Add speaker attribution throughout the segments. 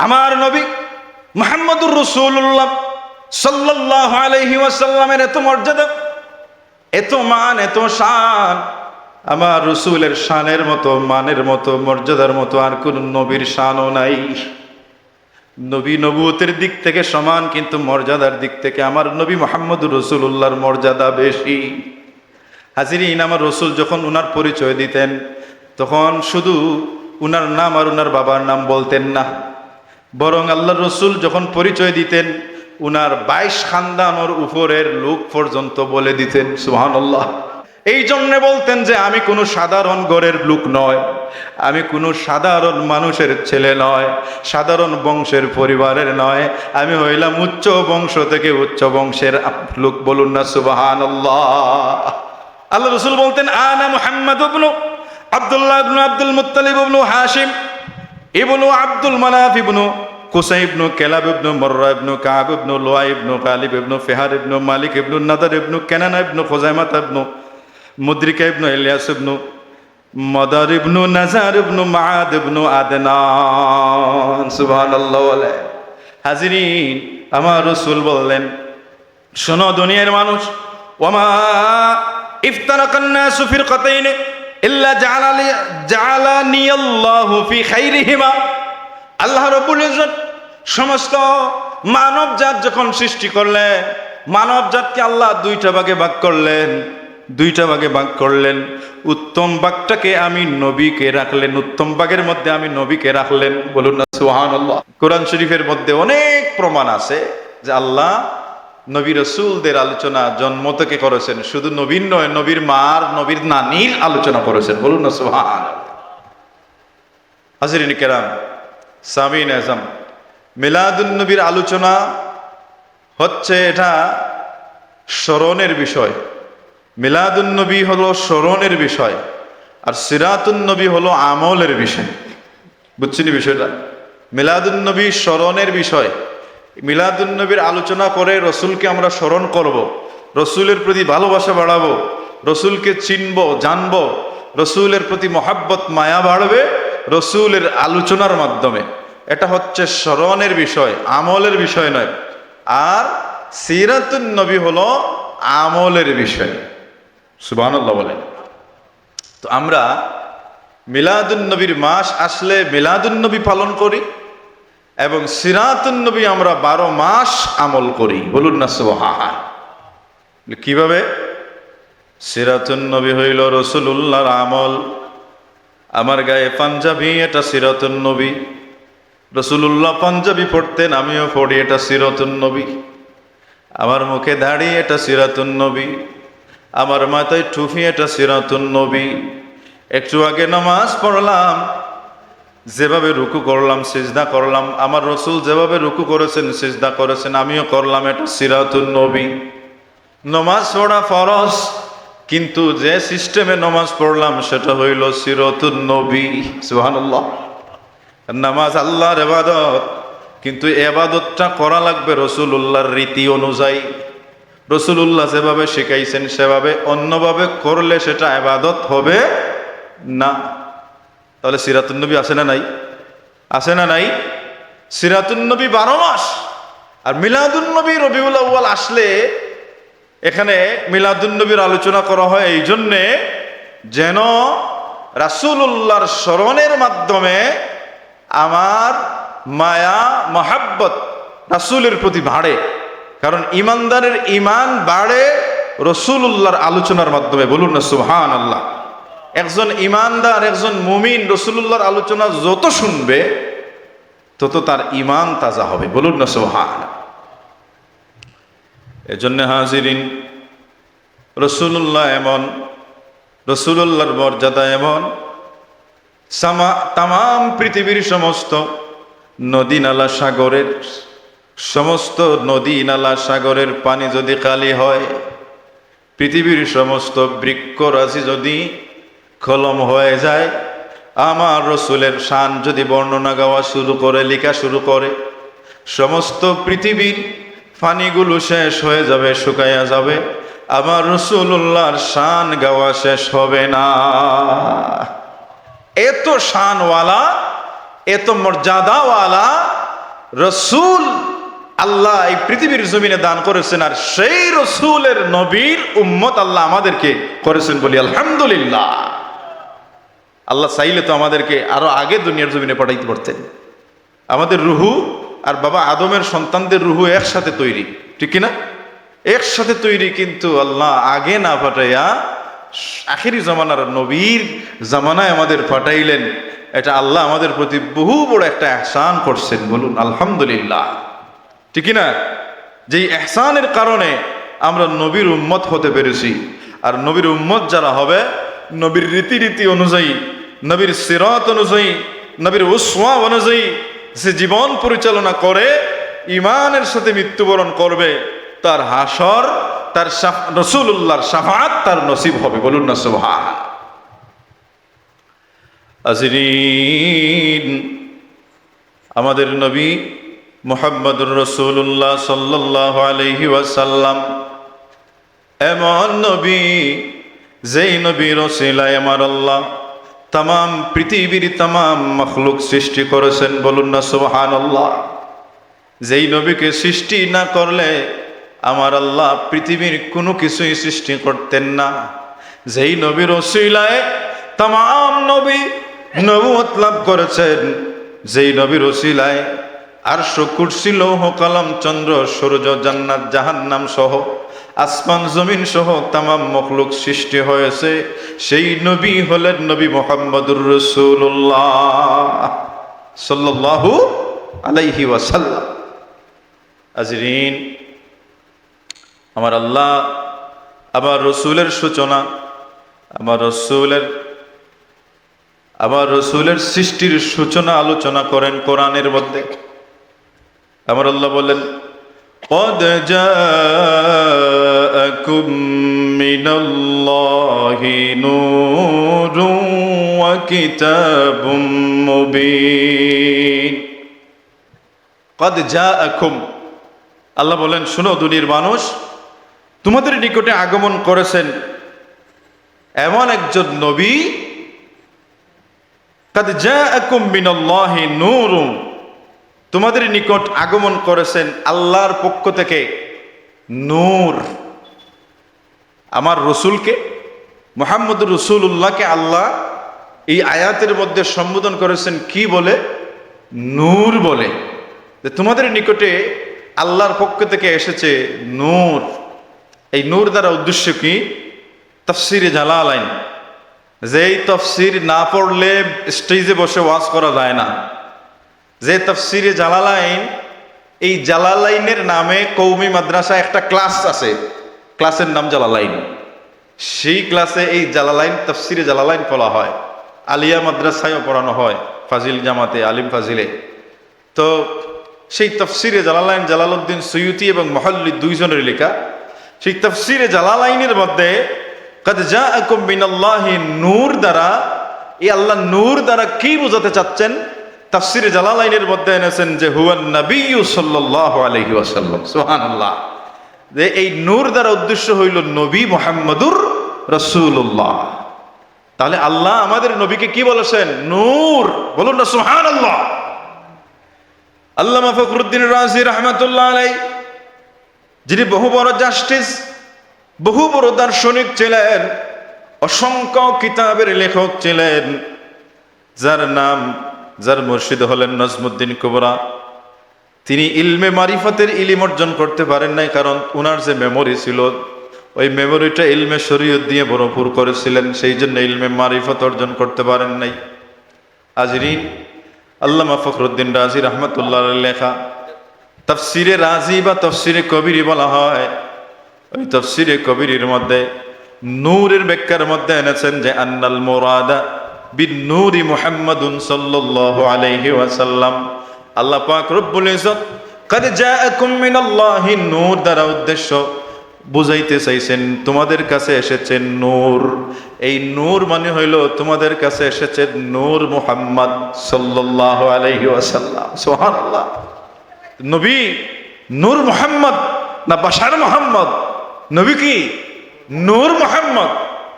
Speaker 1: আমার নবী মুহাম্মদুর রাসূলুল্লাহ সাল্লাল্লাহু আলাইহি ওয়াসাল্লামের এত মর্যাদা, এত মান, এত শান, আমার রসুলের শানের মতো, মানের মতো, মর্যাদার মতো আর কোন নবীর শানও নাই। নবী নবুয়তের দিক থেকে সমান, কিন্তু মর্যাদার দিক থেকে আমার নবী মুহাম্মদুর রাসূলুল্লাহর মর্যাদা বেশি। হাজিরিন, আমার রসুল যখন উনার পরিচয় দিতেন তখন শুধু উনার নাম আর উনার বাবার নাম বলতেন না, বরং আল্লাহর রসুল যখন পরিচয় দিতেন উনার 22 খানদানোর উপরের লোক পর্যন্ত বলে দিতেন সুবহানাল্লাহ। এই জন্যে বলতেন যে আমি কোনো সাধারণ ঘরের লোক নয়, আমি কোনো সাধারণ মানুষের ছেলে নয়, সাধারণ বংশের পরিবারের নয়, আমি হইলাম উচ্চ বংশ থেকে উচ্চ বংশের লোক। বলুন না সুবহানাল্লাহ। আল্লাহ রসুল বলতেন আনা মুহাম্মদ ইবনু আব্দুল্লাহ ইবনু আব্দুল মুত্তালিব ইবনু হাশিম ইবনু আব্দুল মানাফ ইবনু কুসাই ইবনু কেলাব ইবনু মুররা ইবনু কাব ইবনু লুআই ইবনু গালিব ইবনু ফিহার ইবনু মালিক ইবনু নাদার ইবনু কেনানা ইবনু খুজাইমা ইবনু মুদ্রিকা ইবনু ইলিয়াস ইবনু মাদার ইবনু নাজার ইবনু মাআদ ইবনু আদনান। সুবহানাল্লাহ। হাজিরিন, আমার রাসূল বললেন, শোনো দুনিয়ার মানুষ, ওয়ামা ইফতারাকান নাসু ফিরকাতাইন ইল্লা জাআলানি আল্লাহু ফি খাইরিহিমা। আল্লাহ রাব্বুল ইজ্জত সমস্ত মানব জাত যখন সৃষ্টি করলেন, মানব জাতকে আল্লাহ দুইটা ভাগে ভাগ করলেন, দুইটা ভাগে ভাগ করলেন। উত্তম ভাগটাকে আমি নবীকে রাখলেন, উত্তম ভাগের মধ্যে আমি নবীকে রাখলেন। বলুন না সুবহানাল্লাহ। কোরআন শরীফের মধ্যে অনেক প্রমাণ আছে যে আল্লাহ নবী রাসূলদের আলোচনা জন্ম থেকে করেছেন, শুধু নবীর নয়, নবীর মার, নবীর নানির আলোচনা করেছেন। বলুন না সুবহানাল্লাহ। হাজিরিন কেরাম, সামিন আজম, মিলাদুন নবীর আলোচনা হচ্ছে এটা স্মরণের বিষয়। মিলাদুন নবী হলো স্মরণের বিষয়, আর সিরাতুন নবী হলো আমলের বিষয়। বুঝছেন বিষয়টা? মিলাদুন নবী স্মরণের বিষয়। মিলাদুন নবীর আলোচনা করে রসুলকে আমরা স্মরণ করব, রসুলের প্রতি ভালোবাসা বাড়াবো, রসুলকে চিনব, জানব, রসুলের প্রতি মহাব্বত, মায়া বাড়বে রসুলের আলোচনার মাধ্যমে। এটা হচ্ছে স্মরণের বিষয়, আমলের বিষয় নয়। আর সিরাতুন নবী হলো আমলের বিষয়। সুবহানাল্লাহ বলেন। তো আমরা মিলাদুন নবীর মাস আসলে মিলাদুন নবী পালন করি, এবং সিরাতুন নবী আমরা 12 মাস আমল করি। বলুন না সুবহান। কিভাবে? সিরাতুন নবী হইল রাসূলুল্লাহর আমল। আমার গায়ে পাঞ্জাবি, এটা সিরাতুন নবী। রাসূলুল্লাহ পাঞ্জাবি পড়তেন, আমিও পড়ি, এটা সিরাতুন নবী। আমার মুখে দাড়ি, এটা সিরাতুন নবী। আমার মাথায় টুপি, এটা সিরাতুন নবী। একটু আগে নামাজ পড়লাম, যেভাবে রুকু করলাম, সিজদা করলাম, আমার রসুল যেভাবে রুকু করেছেন, সিজদা করেছেন, আমিও করলাম, এটা সিরাতুন নবী। নমাজ পড়া ফরজ, কিন্তু যে সিস্টেমে নমাজ পড়লাম সেটা হইল সিরাতুন নবী। সুবহানাল্লাহ। নামাজ আল্লাহর ইবাদত, কিন্তু ইবাদতটা করা লাগবে রাসূলুল্লাহর রীতি অনুযায়ী। রাসূলুল্লাহ যেভাবে শিখাইছেন সেভাবে, অন্যভাবে করলে সেটা ইবাদত হবে না। তাহলে সিরাতুন নবী আছে না নাই? আছে না নাই? সিরাতুন নবী 12 মাস। আর মিলাদুন নবী রবিউল আউয়াল আসলে এখানে মিলাদুন নবীর আলোচনা করা হয় এই জন্যে যেন রাসূলুল্লাহর স্মরণের মাধ্যমে আমার মায়া, মহাব্বত রাসূলের প্রতি বাড়ে। কারণ ইমানদারের ইমান বাড়ে রাসূলুল্লাহর আলোচনার মাধ্যমে। বলুন না সুবহানাল্লাহ। একজন ইমানদার, একজন মুমিন রাসূলুল্লাহর আলোচনা যত শুনবে তত তার ইমান তাজা হবে। বলুন না সুবহানাল্লাহ। এজন্য হাজিরিন, রাসূলুল্লাহ এমন, রাসূলুল্লাহর মর্যাদা এমন, তাম পৃথিবীর সমস্ত নদী নালা সাগরের, সমস্ত নদী নালা সাগরের পানি যদি খালি হয়, পৃথিবীর সমস্ত বৃক্ষরাশি যদি কলম হয়ে যায়, আমার রসুলের শান যদি বর্ণনা গাওয়া শুরু করে, লেখা শুরু করে, সমস্ত পৃথিবীর পানিগুলো শেষ হয়ে যাবে, শুকাইয়া যাবে, আমার রাসূলুল্লাহর শান গাওয়া শেষ হবে না। এত শানওয়ালা, এত মর্যাদাওয়ালা রসুল আল্লাহ এই পৃথিবীর জমিনে দান করেছেন, আর সেই রসুলের নবীর উম্মত আল্লাহ আমাদেরকে করেছেন বলি আলহামদুলিল্লাহ। আল্লাহ চাইলে তো আমাদেরকে আরো আগে দুনিয়ার জমিনে পাঠাইতে পারতেন। আমাদের রুহু আর বাবা আদমের সন্তানদের রুহু একসাথে তৈরি, ঠিক কিনা? একসাথে তৈরি, কিন্তু আল্লাহ আগে না পাঠাইয়া আখেরি জামানার নবীর জামানায় আমাদের পাঠাইলেন। এটা আল্লাহ আমাদের প্রতি বহু বড় একটা ইহসান করছেন, বলুন আলহামদুলিল্লাহ, ঠিক কিনা? যেই ইহসানের কারণে আমরা নবীর উম্মত হতে পেরেছি। আর নবীর উম্মত যারা হবে, নবীর রীতিনীতি অনুযায়ী, নবীর সিরাত অনুযায়ী, নবীর উসওয়া অনুযায়ী যে জীবন পরিচালনা করে, ঈমানের সাথে মৃত্যুবরণ করবে, তার হাসর, তার রাসূলুল্লাহর শাফাআত তার নসিব হবে, বলুন না সুবহান। আজরিন, আমাদের নবী মুহাম্মদুর রাসূলুল্লাহ সাল্লাল্লাহু আলাইহি ওয়াসাল্লাম এমন নবী, যেই নবীর ওসিলায় আমার আল্লাহ তামাম পৃথিবীর তামাম মাখলুক সৃষ্টি করেছেন, বলুন না সুবহানাল্লাহ। যেই নবীকে সৃষ্টি না করলে আমার আল্লাহ পৃথিবীর কোনো কিছুই সৃষ্টি করতেন না। যেই নবীর ওসিলায় তামাম নবী নবুয়ত লাভ করেছেন, যেই নবীর ওসিলায় আরশ, কুরসি, লৌহ কলম, চন্দ্র সূর্য, জান্নাত জাহান্নাম সহ আসমান জমিন সহ তামাম মখলুক সৃষ্টি হয়েছে, সেই নবী হলেন নবী মুহাম্মদুর রাসূলুল্লাহ সাল্লাল্লাহু আলাইহি ওয়াসাল্লাম। আজরিন, আমার আল্লাহ আমার রসুলের সূচনা, আমার রসুলের সৃষ্টির সূচনা আলোচনা করেন কোরআনের মধ্যে। আমার আল্লাহ বলেন, قد جاءكم من الله نور وكتاب مبين। قد جاءكم, আল্লাহ বলেন, শুনো দুনিয়ার মানুষ, তোমাদের নিকটে আগমন করেছেন এমন একজন নবী, قد جاءكم من الله نور, তোমাদের নিকট আগমন করেছেন আল্লাহর পক্ষ থেকে নূর। আমার রসুলকে, মুহাম্মদুর রাসূলুল্লাহকে আল্লাহ এই আয়াতের মধ্যে সম্বোধন করেছেন কি বলে? নূর বলে। যে তোমাদের নিকটে আল্লাহর পক্ষ থেকে এসেছে নূর। এই নূর দ্বারা উদ্দেশ্য কি? তাফসিরে জালালাইন, যেই তাফসির না পড়লে স্টেজে বসে ওয়াজ করা যায় না। যে তাফসিরে জালালাইন, এই জালালাইনের নামে কৌমি মাদ্রাসা একটা ক্লাস আছে, ক্লাসের নাম জালালাইন। সেই ক্লাসে এই জালালাইন, তাফসিরে জালালাইন পড়া হয়। আলিয়া মাদ্রাসায়ও পড়ানো হয়, ফাজিল জামাতে, আলিম ফাজিলে। তো সেই তাফসিরে জালালাইন জালালউদ্দিন সুয়ুতি এবং মুহাল্লিল দুইজনের লেখা। সেই তাফসিরে জালালাইনের মধ্যে কাদ জাআকুম মিনাল্লাহি নূর দ্বারা, এই আল্লাহ নূর দ্বারা কি বোঝাতে চাচ্ছেন? তাফসিরে জালালাইনের মধ্যে এনেছেন যে হুয়ান নবিয়্যু সাল্লাল্লাহু আলাইহি ওয়াসাল্লাম। সুবহানাল্লাহ। যে এই নূর দ্বারা উদ্দেশ্য হইল নবী মুহাম্মদুর রাসূলুল্লাহ। তাহলে আল্লাহ আমাদের নবীকে কি বলেছেন? নূর, বলুন না সুবহানাল্লাহ। আল্লামা ফখরুদ্দিন রাজি রাহমাতুল্লাহ আলাইহি, যিনি বহু বড় জাস্টিস, বহু বড় দার্শনিক ছিলেন, অসংখ্য কিতাবের লেখক ছিলেন, যার মুর্শিদ হলেন নজমুদ্দিন কুবরা। তিনি ইলমে মারিফতের ইলম অর্জন করতে পারেন নাই, কারণ ওনার যে মেমোরি ছিল, ওই মেমোরিটা ইলমে শরীয়ত দিয়ে ভরপুর করেছিলেন, সেই জন্য ইলমে মারিফত অর্জন করতে পারেন নাই। আজরিন, আল্লামা ফখরুদ্দিন রাজি রহমতুল্লাহ লেখা তাফসিরে রাজি বা তাফসিরে কবিরি বলা হয়। ওই তাফসিরে কবিরির মধ্যে নূরের ব্যাখ্যার মধ্যে এনেছেন যে আন্নাল মুরাদা বিন নূরি মুহাম্মাদুন সাল্লাল্লাহু আলাইহি ওয়াসাল্লাম। আল্লাহ পাক রব্বুল ইজ্জত কাদ জাআকুম মিনাল্লাহি নূর দ্বারা উদ্দেশ্য বুঝাইতে চাইছেন তোমাদের কাছে এসেছে নূর। এই নূর মানে হইল তোমাদের কাছে এসেছে নূর মুহাম্মদ সাল্লাল্লাহু আলাইহি ওয়াসাল্লাম। সুবহানাল্লাহ। নবী নূর মুহাম্মদ না বাশার মুহাম্মদ? নবী কি? নূর মুহাম্মদ।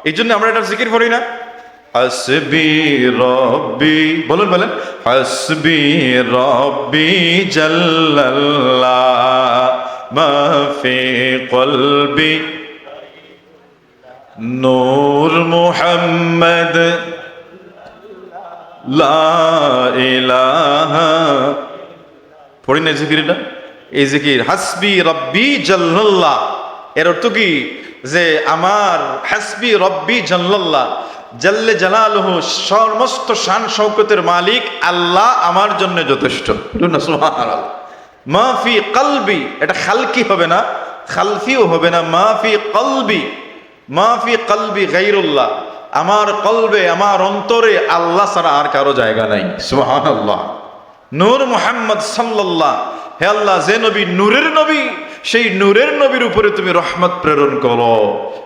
Speaker 1: এই জন্য আমরা এটা জিকির করি না, হাসবি রব্বি, বলুন বলেন, হাসবি রব্বি জাল্লাল্লাহ মা ফি কলবি নূর মুহাম্মদ লা ইলাহা। পড়ি না জিকিরটা, এই জিকির হাসবি রব্বি জাল্লাল্লাহ, এর অর্থ কি? যে আমার হাসবি রব্বি জাল্লাল্লাহ, জাল্লে জালালুহু, সমস্ত শান শৌকতের মালিক আল্লাহ আমার জন্য যথেষ্ট। সুবহানাল্লাহ। মা ফি কলবি, এটা খালকি হবে না, খালফিও হবে না, মা ফি কলবি, মা ফি কলবি গায়রুল্লাহ, আমার কলবে, আমার অন্তরে আল্লাহ ছাড়া আর কারো জায়গা নাই। সুবহানাল্লাহ। নূর মুহাম্মদ সাল্লাল্লাহ, হে আল্লাহ, যে নবী নূরের নবী, সেই নূরের নবীর উপরে তুমি রহমত প্রেরণ করো।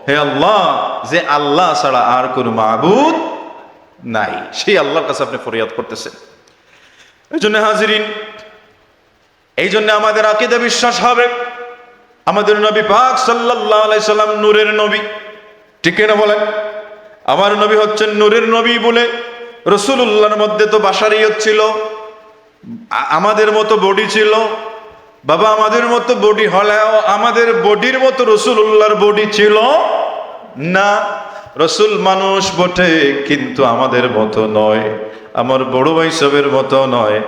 Speaker 1: হে আল্লাহ, যে আল্লাহ ছাড়া আর কোনো মাবুদ নাই, সেই আল্লাহর কাছে আপনি ফরিয়াদ করতেছেন। এই জন্য হাজিরিন, এই জন্য আমাদের আকীদা বিশ্বাস হবে আমাদের নবী পাক সাল্লাল্লাহু আলাইহি সাল্লাম নূরের নবী, ঠিক না বলেন? আমার নবী হচ্ছেন নূরের নবী বলে, রাসূলুল্লাহর মধ্যে তো বাশারিয়ত ছিল, আমাদের মতো বডি ছিল। বাবা, আমাদের মতো বডি হলেও আমাদের বডির মতো রাসূলুল্লাহর বডি ছিল না। রাসূল মানুষ বটে, কিন্তু আমাদের মতো নয়, আমার বড় ভাই সবের মতো নয়,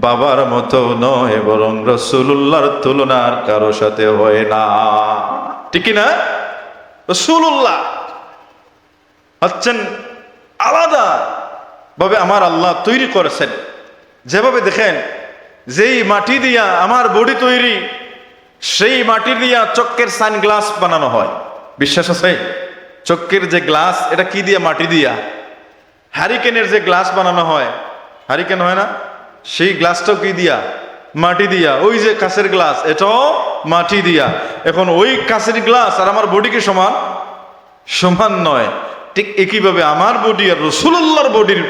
Speaker 1: বাবার মতো নয়, বরং রাসূলুল্লাহর তুলনা আর কারো সাথে হয় না, ঠিক না? রাসূলুল্লাহ হচ্ছেন আলাদা ভাবে আমার আল্লাহ তৈরি করেছেন। যেভাবে দেখেন, যেই মাটি দিয়া আমার বডি তৈরি, সেই মাটি দিয়া চক্কের সানগ্লাস বানানো হয়, বিশ্বাস আছে? চক্কের যে গ্লাস, এটা কি দিয়া? মাটি দিয়া। হারিকেনের যে গ্লাস বানানো হয়, হারিকেন হয় না, সেই গ্লাসটাও কি দিয়া? মাটি দিয়া। ওই যে কাঁচের গ্লাস, এটাও মাটি দিয়া। এখন ওই কাঁচের গ্লাস আর আমার বডি কি সমান? সমান নয়। ঠিক একইভাবে আমার বডি আর রাসূলুল্লাহর বডির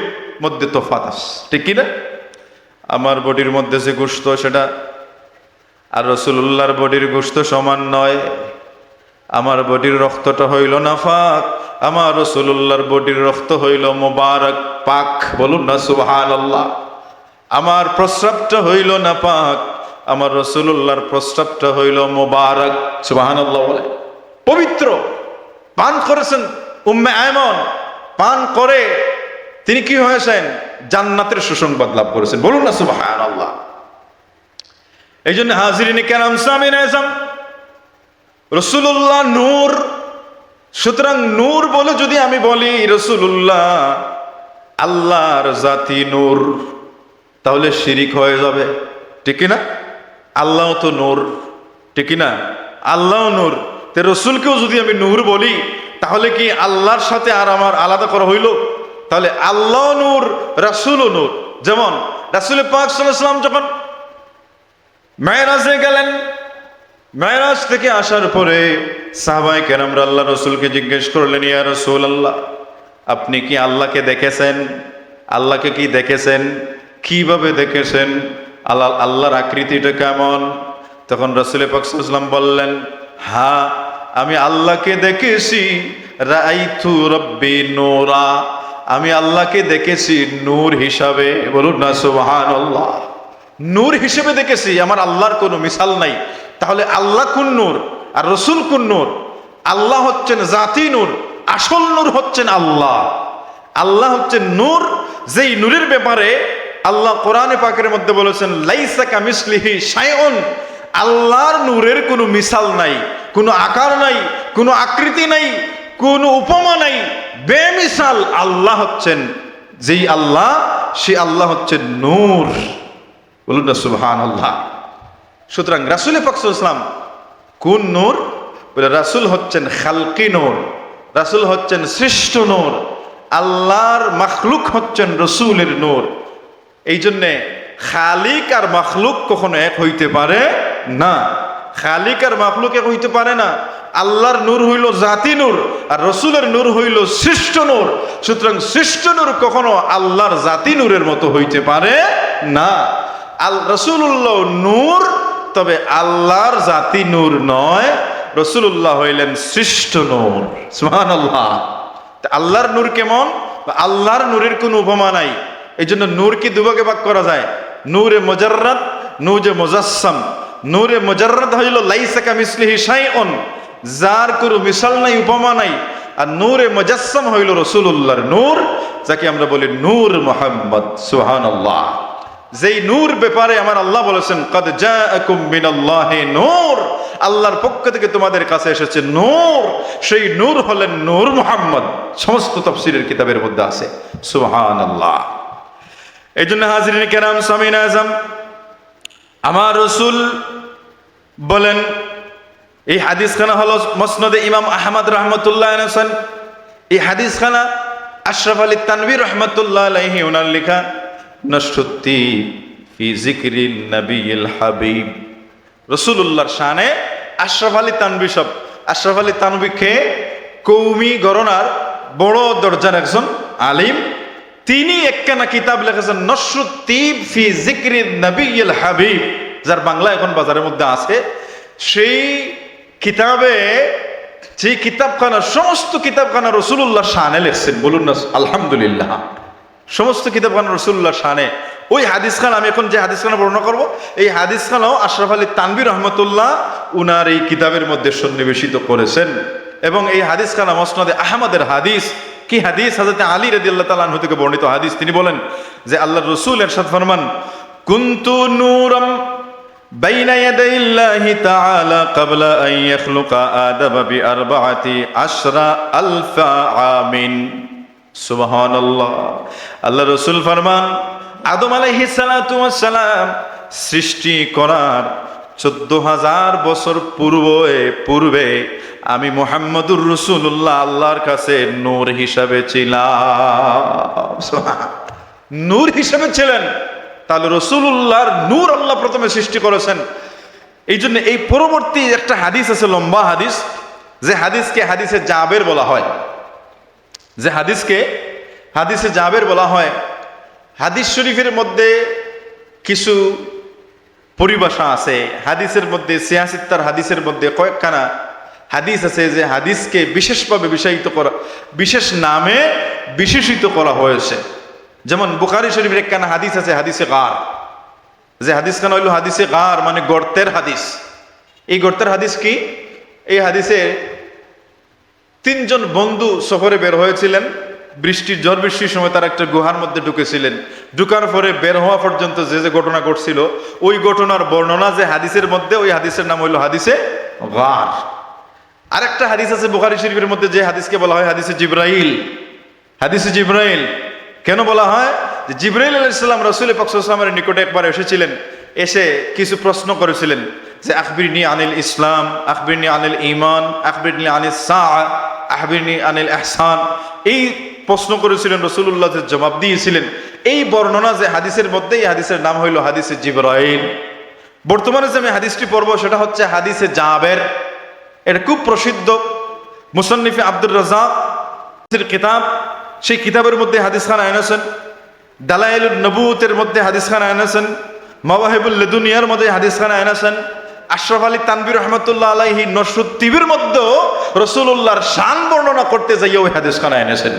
Speaker 1: মধ্যে তফাৎ আছে, ঠিক কি না? আমার বডির মধ্যে যে গোশত, সেটা আর রাসূলুল্লাহর বডির গোশত সমান নয়। আমার বডির রক্তটা হইল নাফাক, আমার রাসূলুল্লাহর বডির রক্ত হইল মুবারক, পাক, বলুন না সুবহানাল্লাহ। আমার প্রস্রাবটা হইল নাপাক, আমার রাসূলুল্লাহর প্রস্রাবটা হইল মুবারক, সুবহানাল্লাহ বলে, পবিত্র। পান করেছেন উম্মে আয়মন, পান করে তিনি কি হয়েছেন? জান্নাতের সুসংবাদ লাভ করেছেন, বলুন না সুবহানাল্লাহ। এই জন্য হাজিরিনে কেরাম, সামিনে আযম, রাসূলুল্লাহ নূর। সুতরাং নূর বলে যদি আমি বলি রাসূলুল্লাহ আল্লাহর জাতি নূর, তাহলে শিরিক হয়ে যাবে, ঠিক না? আল্লাহ তো নূর, ঠিক না? আল্লাহ নূর, তে রসুলকেও যদি আমি নূর বলি, তাহলে কি আল্লাহর সাথে আর আমার আলাদা করা হইল? তাহলে আল্লাহ নূর, রাসূলও নূর। যেমন রাসূল পাক সাল্লাল্লাহু আলাইহি ওয়াসাল্লাম যখন মেরাজে গেলেন, মেরাজ থেকে আসার পরে সাহাবায়ে কেরামরা আল্লাহ রসুলকে জিজ্ঞেস করলেন, ইয়া রাসূলুল্লাহ, আপনি কি আল্লাহকে দেখেছেন? আল্লাহকে কি দেখেছেন? কিভাবে দেখেছেন? আল্লাহর আকৃতিটা কেমন? তখন রাসূল পাক সাল্লাল্লাহু আলাইহি ওয়াসাল্লাম বললেন, হ্যাঁ, আমি আল্লাহকে দেখেছি, রাআইতু রাব্বি নূরা, আমি আল্লাহকে দেখেছি নূর হিসাবে, বলুন না সুবহানাল্লাহ। নূর হিসেবে দেখেছি, আমার আল্লাহর কোনো মিসাল নাই। তাহলে আল্লাহ কোন নূর আর রসুল কোন নূর? আল্লাহ হচ্ছেন জাতি নূর, আসল নূর হচ্ছেন আল্লাহ। আল্লাহ হচ্ছেন নূর, যেই নূরের ব্যাপারে আল্লাহ কোরআনে পাকের মধ্যে বলেছেন, লাইসা কামিসলিহি শাইউন, আল্লাহর নূরের কোনো মিসাল নাই, কোনো আকার নাই, কোনো আকৃতি নাই, কোনো উপমা নাই, বেমিসাল। আল্লাহ হচ্ছেন যেই আল্লাহ, সেই আল্লাহ হচ্ছেন নূর, বলুন না সুবহানাল্লাহ। সুতরাং রাসূল পাক সাল্লাল্লাহু আলাইহি ওয়াসাল্লাম কোন নূর? বলে রাসূল হচ্ছেন খালকি নূর, রাসূল হচ্ছেন সৃষ্ট নূর, আল্লাহর মাখলুক হচ্ছেন রসুলের নূর। এই জন্যে খালিক আর মাখলুক কখনো এক হইতে পারে না। খালিক আর মাখলুক এক হইতে পারে না। আল্লাহর নূর হইল জাতি নূর, আর রসুলের নূর হইল সৃষ্ট নূর। সুতরাং সৃষ্ট নূর কখনো আল্লাহর জাতি নূরের মতো হইতে পারে না। রাসূলুল্লাহ নূর, তবে আল্লাহর জাতি নূর নয়। রাসূলুল্লাহ হইলেন সৃষ্ট নূর, সুবহানাল্লাহ। আল্লাহর নূর কেমন? আল্লাহর নূরের কোনো উপমা নাই। এই জন্য নূরকে দুভাগে ভাগ করা যায়, নূরে মুজাররাদ, নূরে মুজাসসাম। নূরে মুজাররাদ হইল লাইসা কামিসলিহি শাইউন, যার কোনো মিসাল নাই, উপমা নাই। আর নূরে মুজাসসাম হইল রাসূলুল্লাহর নূর, যাকে আমরা বলি নূর মুহাম্মদ। সুবহানাল্লাহ। যেই নূর ব্যাপারে আমার আল্লাহ বলেছেন কাদ জাআকুম মিনাল্লাহি নূর, আল্লাহর পক্ষ থেকে তোমাদের কাছে এসেছে নূর, সেই নূর হলেন নূর মুহাম্মদ। সমস্ত তাফসীরের কিতাবের মধ্যে আছে। সুবহানাল্লাহ। এই জন্য হাজিরিন কেরাম, সামিন আজম, আমার রাসূল বলেন, এই হাদিসখানা হলো মুসনাদে ইমাম আহমদ রাহমাতুল্লাহ আলাইহি। এই হাদিসখানা আশরাফ আলী তানভী রাহমাতুল্লাহ আলাইহি ওনার লেখা নশরুত্তি ফি যিকরিন নবিয়িল হাবিব। রাসূলুল্লাহর শানে আশরাফ আলী তানভী সব। আশরাফ আলী তানভীকে কৌমি গণনার বড় দরজার একজন আলিম, তিনি একখানা কিতাব লিখেছেন নশরুত্তি ফি যিকরিন নবিয়িল হাবিব, যার বাংলা এখন বাজারের মধ্যে আছে। সেই কিতাবে, যে কিতাবখানা, সমস্ত কিতাবখানা রাসূলুল্লাহর শানে লিখছেন। বলুন না আলহামদুলিল্লাহ। সমস্ত কিতাবখানা রাসূলুল্লাহর শানে। ওই হাদিসখানা, আমি এখন যে হাদিসখানা বর্ণনা করব, এই হাদিসখানাও আশরাফ আলী তানভী রহমতুল্লাহ উনার এই কিতাবের মধ্যে সন্নিবেশিত করেছেন। এবং এই হাদিসখানা মুসনাদে আহমদের হাদিস। কি হাদিস? হযরত আলী রাদিয়াল্লাহু তাআলা আনহু থেকে বর্ণিত হাদিস। তিনি বলেন যে আল্লাহর রাসূল ইরশাদ ফরমান, কুনতু নূরাম বাইনা ইয়াদাইল্লাহি তাআলা ক্বাবলা আন ইয়াখলুকা আদামা বিআরবাআতি আশরা আলফা আমিন। সুবহানাল্লাহ। আল্লাহ রাসূল ফরমান, আদম আলাইহিস সালাতু ওয়াস সালাম সৃষ্টি করার 14,000 বছর পূর্বে আমি মুহাম্মদুর রাসূলুল্লাহ আল্লাহর কাছে নূর হিসাবে ছিলাম। নূর হিসাবে ছিলেন। তাহলে রাসূলুল্লাহর নূর আল্লাহ প্রথমে সৃষ্টি করেছেন। এই জন্য এই পরবর্তী একটা হাদিস আছে, লম্বা হাদিস, যে হাদিসকে হাদিসে জাবের বলা হয়। যে হাদিসকে হাদিসে জাবের বলা হয়। হাদিস শরীফের মধ্যে কিছু পরিভাষা আছে। হাদিসের মধ্যে সিয়াসিত্তার হাদিসের মধ্যে কয়েকখানা হাদিস আছে যে হাদিসকে বিশেষভাবে বিষয়িত করা, বিশেষ নামে বিশেষিত করা হয়েছে। যেমন বুখারী শরীফের একখানা হাদিস আছে হাদিসে গার। যে হাদিসখানা হইল হাদিসে গার, মানে গর্তের হাদিস। এই গর্তের হাদিস কি? এই হাদিসে 3 জন বন্ধু সফরে বের হয়েছিলেন। ঝড় বৃষ্টির সময় তারা একটা গুহার মধ্যে ঢুকেছিলেন। ঢুকার পরে বের হওয়া পর্যন্ত যে যে ঘটনা ঘটছিল, ওই ঘটনার বর্ণনা যে হাদিসের মধ্যে, ওই হাদিসের নাম হইল হাদিসে গার। আরেকটা হাদিস আছে বুখারী শরীফের মধ্যে, যে হাদিসকে বলা হয় হাদিসে জিবরাইল। হাদিসে জিবরাইল কেন বলা হয়? যে জিবরাইল আলাইহিস সালাম রাসূল পাক সাল্লাল্লাহু আলাইহি ওয়াসাল্লামের নিকটে একবার এসেছিলেন। এসে কিছু প্রশ্ন করেছিলেন যে আখবিরনি আনিল ইসলাম, আখবিরনি আনিল ঈমান, আখবিরনি আনিস সাআ, আখবিরনি আনিল ইহসান। এই প্রশ্ন করেছিলেন, রাসূলুল্লাহ যে জবাব দিয়েছিলেন। এই বর্ণনা যে হাদিসের মধ্যে, এই হাদিসের নাম হইল হাদিসে জিবরাইল। বর্তমানে যে আমি হাদিসটি পড়ব সেটা হচ্ছে হাদিসে জাবের। এটা খুব প্রসিদ্ধ। মুসান্নিফে আব্দুর রাজ্জাকের কিতাব, সেই কিতাবের মধ্যে হাদিসখানা এনেছেন। দালাইলুন নবুওয়াতের মধ্যে হাদিসখানা এনেছেন। মাওয়াহিবুল লাদুনিয়ার মধ্যে হাদিসখানা এনেছেন। আশরাফ আলী তানভী রহমতুল্লাহ আলাইহি নশরুত্তিবির মধ্যে রাসূলুল্লাহর শান বর্ণনা করতে যাইয়া ওই হাদিসখানা এনেছেন।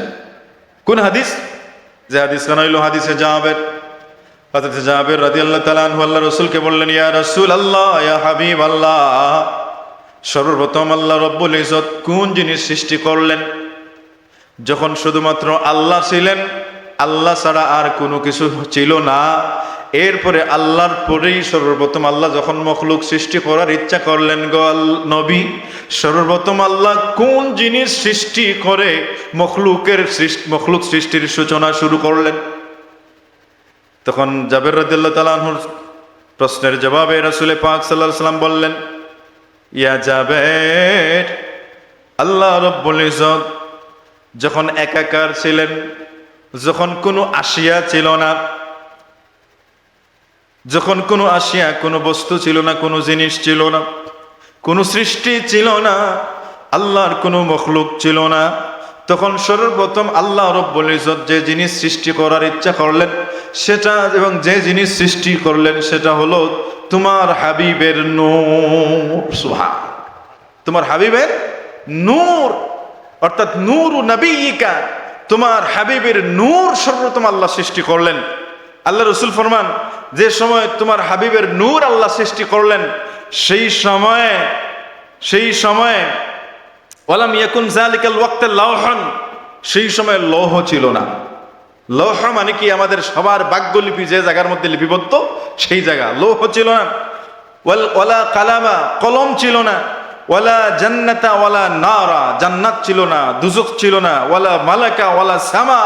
Speaker 1: কোন হাদিস? যে হাদিসখানা হইল হাদিসে জাবের। হযরত জাবের রাদিয়াল্লাহু তাআলা আনহু আল্লাহর রাসূলকে বললেন, ইয়া রাসূলুল্লাহ, ইয়া হাবিবাল্লাহ, সর্বপ্রথম আল্লাহ রব্বুল ইজ্জত কোন জিনিস সৃষ্টি করলেন? যখন শুধুমাত্র আল্লাহ ছিলেন, আল্লাহ ছাড়া আর কোনো কিছু ছিল না। এরপরে আল্লাহর পরেই সর্বপ্রথম আল্লাহ যখন মখলুক সৃষ্টি করার ইচ্ছা করলেন, গো নবী, সর্বপ্রথম আল্লাহ কোন জিনিস সৃষ্টি করে মখলুক সৃষ্টির সূচনা শুরু করলেন? তখন জাবের রাদিয়াল্লাহু তাআলা আনহুর প্রশ্নের জবাবে রাসূল পাক সাল্লাল্লাহু আলাইহি ওয়াসাল্লাম বললেন, ইয়া জাবের, আল্লাহ রাব্বুল ইজ্জত যখন একাকার ছিলেন, যখন কোনো আশিয়া ছিল না, যখন কোনো আশিয়া, কোনো বস্তু ছিল না, কোনো জিনিস ছিল না, কোনো সৃষ্টি ছিল না, আল্লাহর কোনো মখলুক ছিল না, তখন সর্বপ্রথম আল্লাহ রব্বুল ইজ্জত যে জিনিস সৃষ্টি করার ইচ্ছা করলেন সেটা, এবং যে জিনিস সৃষ্টি করলেন সেটা হলো তোমার হাবিবের নূর। সুবহান, তোমার হাবিবের নূর, অর্থাৎ নূর নবিয়িকা, তোমার হাবিবের নূর সর্বপ্রথম আল্লাহ সৃষ্টি করলেন। আল্লাহ রসুল ফরমান, যে সময় তোমার হাবিবের নূর আল্লাহ সৃষ্টি করলেন সেই সময়ে ওয়ালাম ইয়াকুন যালিকাল ওয়াক্তে লাওহান, সেই সময় লৌহ ছিল না। লৌহ মানে কি, আমাদের সবার বাক্যলিপি যে জায়গার মধ্যে লিপিবদ্ধ সেই জায়গা, লৌহ ছিল না। ওয়ালা কালামা, কলম ছিল না। ওয়ালা জান্নাতা ওয়ালা নারা, জান্নাত ছিল না, দুজক ছিল না। ওয়ালা মালাকা ওয়ালা সামা,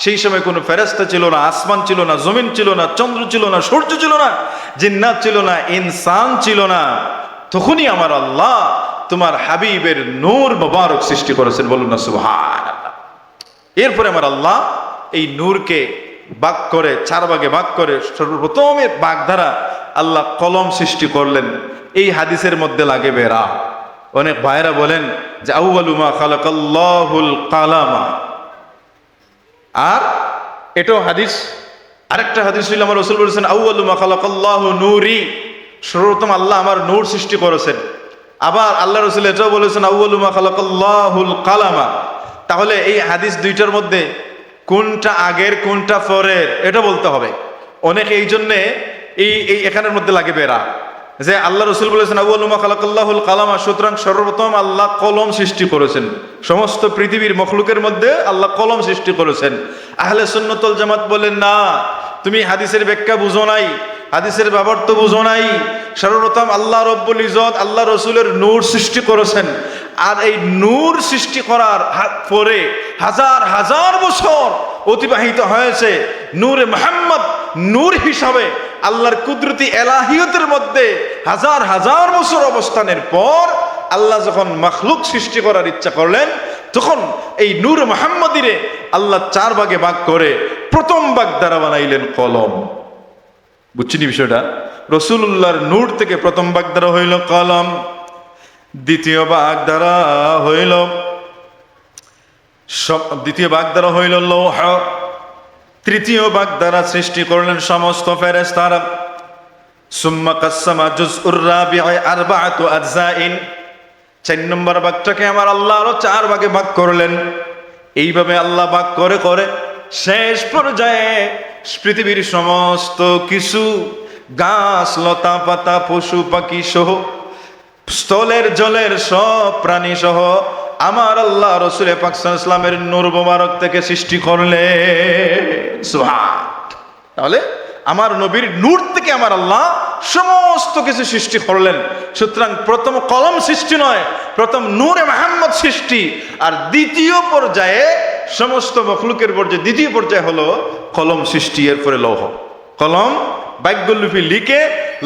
Speaker 1: সেই সময় কোনো ফেরেশতা ছিল না, আসমান ছিল না, জমিন ছিল না, চন্দ্র ছিল না, সূর্য ছিল না, জিন্নাত ছিল না, ইনসান ছিল না। তখনই আমার আল্লাহ তোমার হাবিবের নূর মুবারক সৃষ্টি করেছেন, বলুন না সুবহানাল্লাহ। এরপরে আমার আল্লাহ এই নূরকে ভাগ করে, 4 ভাগে ভাগ করে সর্বপ্রথমের ভাগ দ্বারা আল্লাহ কলম সৃষ্টি করলেন। এই হাদিসের মধ্যে লাগে বেরা। অনেক ভাইরা বলেন যে আউয়ালু মা খালাকাল্লাহুল কালামা, আর এটাও হাদিস। আরেকটা হাদিস হইল আমার রাসূল বলেছেন আউয়ালু মা খালাকাল্লাহু নূরি, সর্বপ্রথম আল্লাহ আমার নূর সৃষ্টি করেছেন। আবার আল্লাহ রাসূল এটাও বলেছেন আউয়ালু মা খালাকাল্লাহুল কালামা। তাহলে এই হাদিস দুইটার মধ্যে কোনটা আগের কোনটা পরের এটা বলতে হবে। অনেকে এই জন্যে এই এখানের মধ্যে লাগে বেরা যে আল্লাহ রসুল বলেছেন আউয়ালু মা খালাকাল্লাহুল কালামা, সুতরাং সর্বপ্রথম আল্লাহ কলম সৃষ্টি করেছেন। সমস্ত পৃথিবীর মখলুকের মধ্যে আল্লাহ কলম সৃষ্টি করেছেন। আহলে সুন্নাত ওয়াল জামাত বলেন না, তুমি হাদিসের ব্যাখ্যা বুঝো নাই, হাদিসের ভাবার্থ বুঝো নাই। সর্বপ্রথম আল্লাহ রব্বুল ইজ্জত আল্লাহ রসুলের নূর সৃষ্টি করেছেন। আর এই নূর সৃষ্টি করার পরে হাজার হাজার বছর অতিবাহিত হয়েছে। নূরে মুহাম্মদ নূর হিসাবে আল্লাহর কুদরতি এলাহিয়তের মধ্যে হাজার হাজার বছর অবস্থানের পর আল্লাহ যখন মাখলুক সৃষ্টি করার ইচ্ছা করলেন, তখন এই নূর মুহাম্মদিরে আল্লাহ 4 ভাগে ভাগ করে প্রথম ভাগ দ্বারা বানাইলেন কলম। বুঝছিনি বিষয়টা? রাসূলুল্লাহর নূর থেকে প্রথম ভাগ দ্বারা হইল কলম, দ্বিতীয় ভাগ দ্বারা হইল লৌহ, তৃতীয় ভাগ দ্বারা সৃষ্টি করলেন সমস্ত ফেরেশতারা। সুম্মা কাসসামা জুজউর রাবি'i আরবাআতু আজজাইন, 4 নম্বর ভাগটাকে আমার আল্লাহ আরো 4 ভাগে ভাগ করলেন। এইভাবে আল্লাহ ভাগ করে করে শেষ পর্যায়ে পৃথিবীর সমস্ত কিছু, গাছ লতা পাতা পশু পাখি সহ, স্থলের জলের সব প্রাণী সহ আমার আল্লাহ রাসূল পাক সাল্লাল্লাহু আলাইহি ওয়াসাল্লামের নূর মুবারক থেকে সৃষ্টি করলেন। সুবহান। তাহলে আমার নবীর নূর থেকে আমার আল্লাহ সমস্ত কিছু সৃষ্টি করলেন। সুতরাং প্রথম কলম সৃষ্টি নয়, প্রথম নূরে মুহাম্মদ সৃষ্টি। আর দ্বিতীয় পর্যায়ে সমস্ত মখলুকের পর্যায়ে দ্বিতীয় পর্যায়ে হলো কলম সৃষ্টি, এরপরে লৌহ। কলম বাক্যলিপি লিখে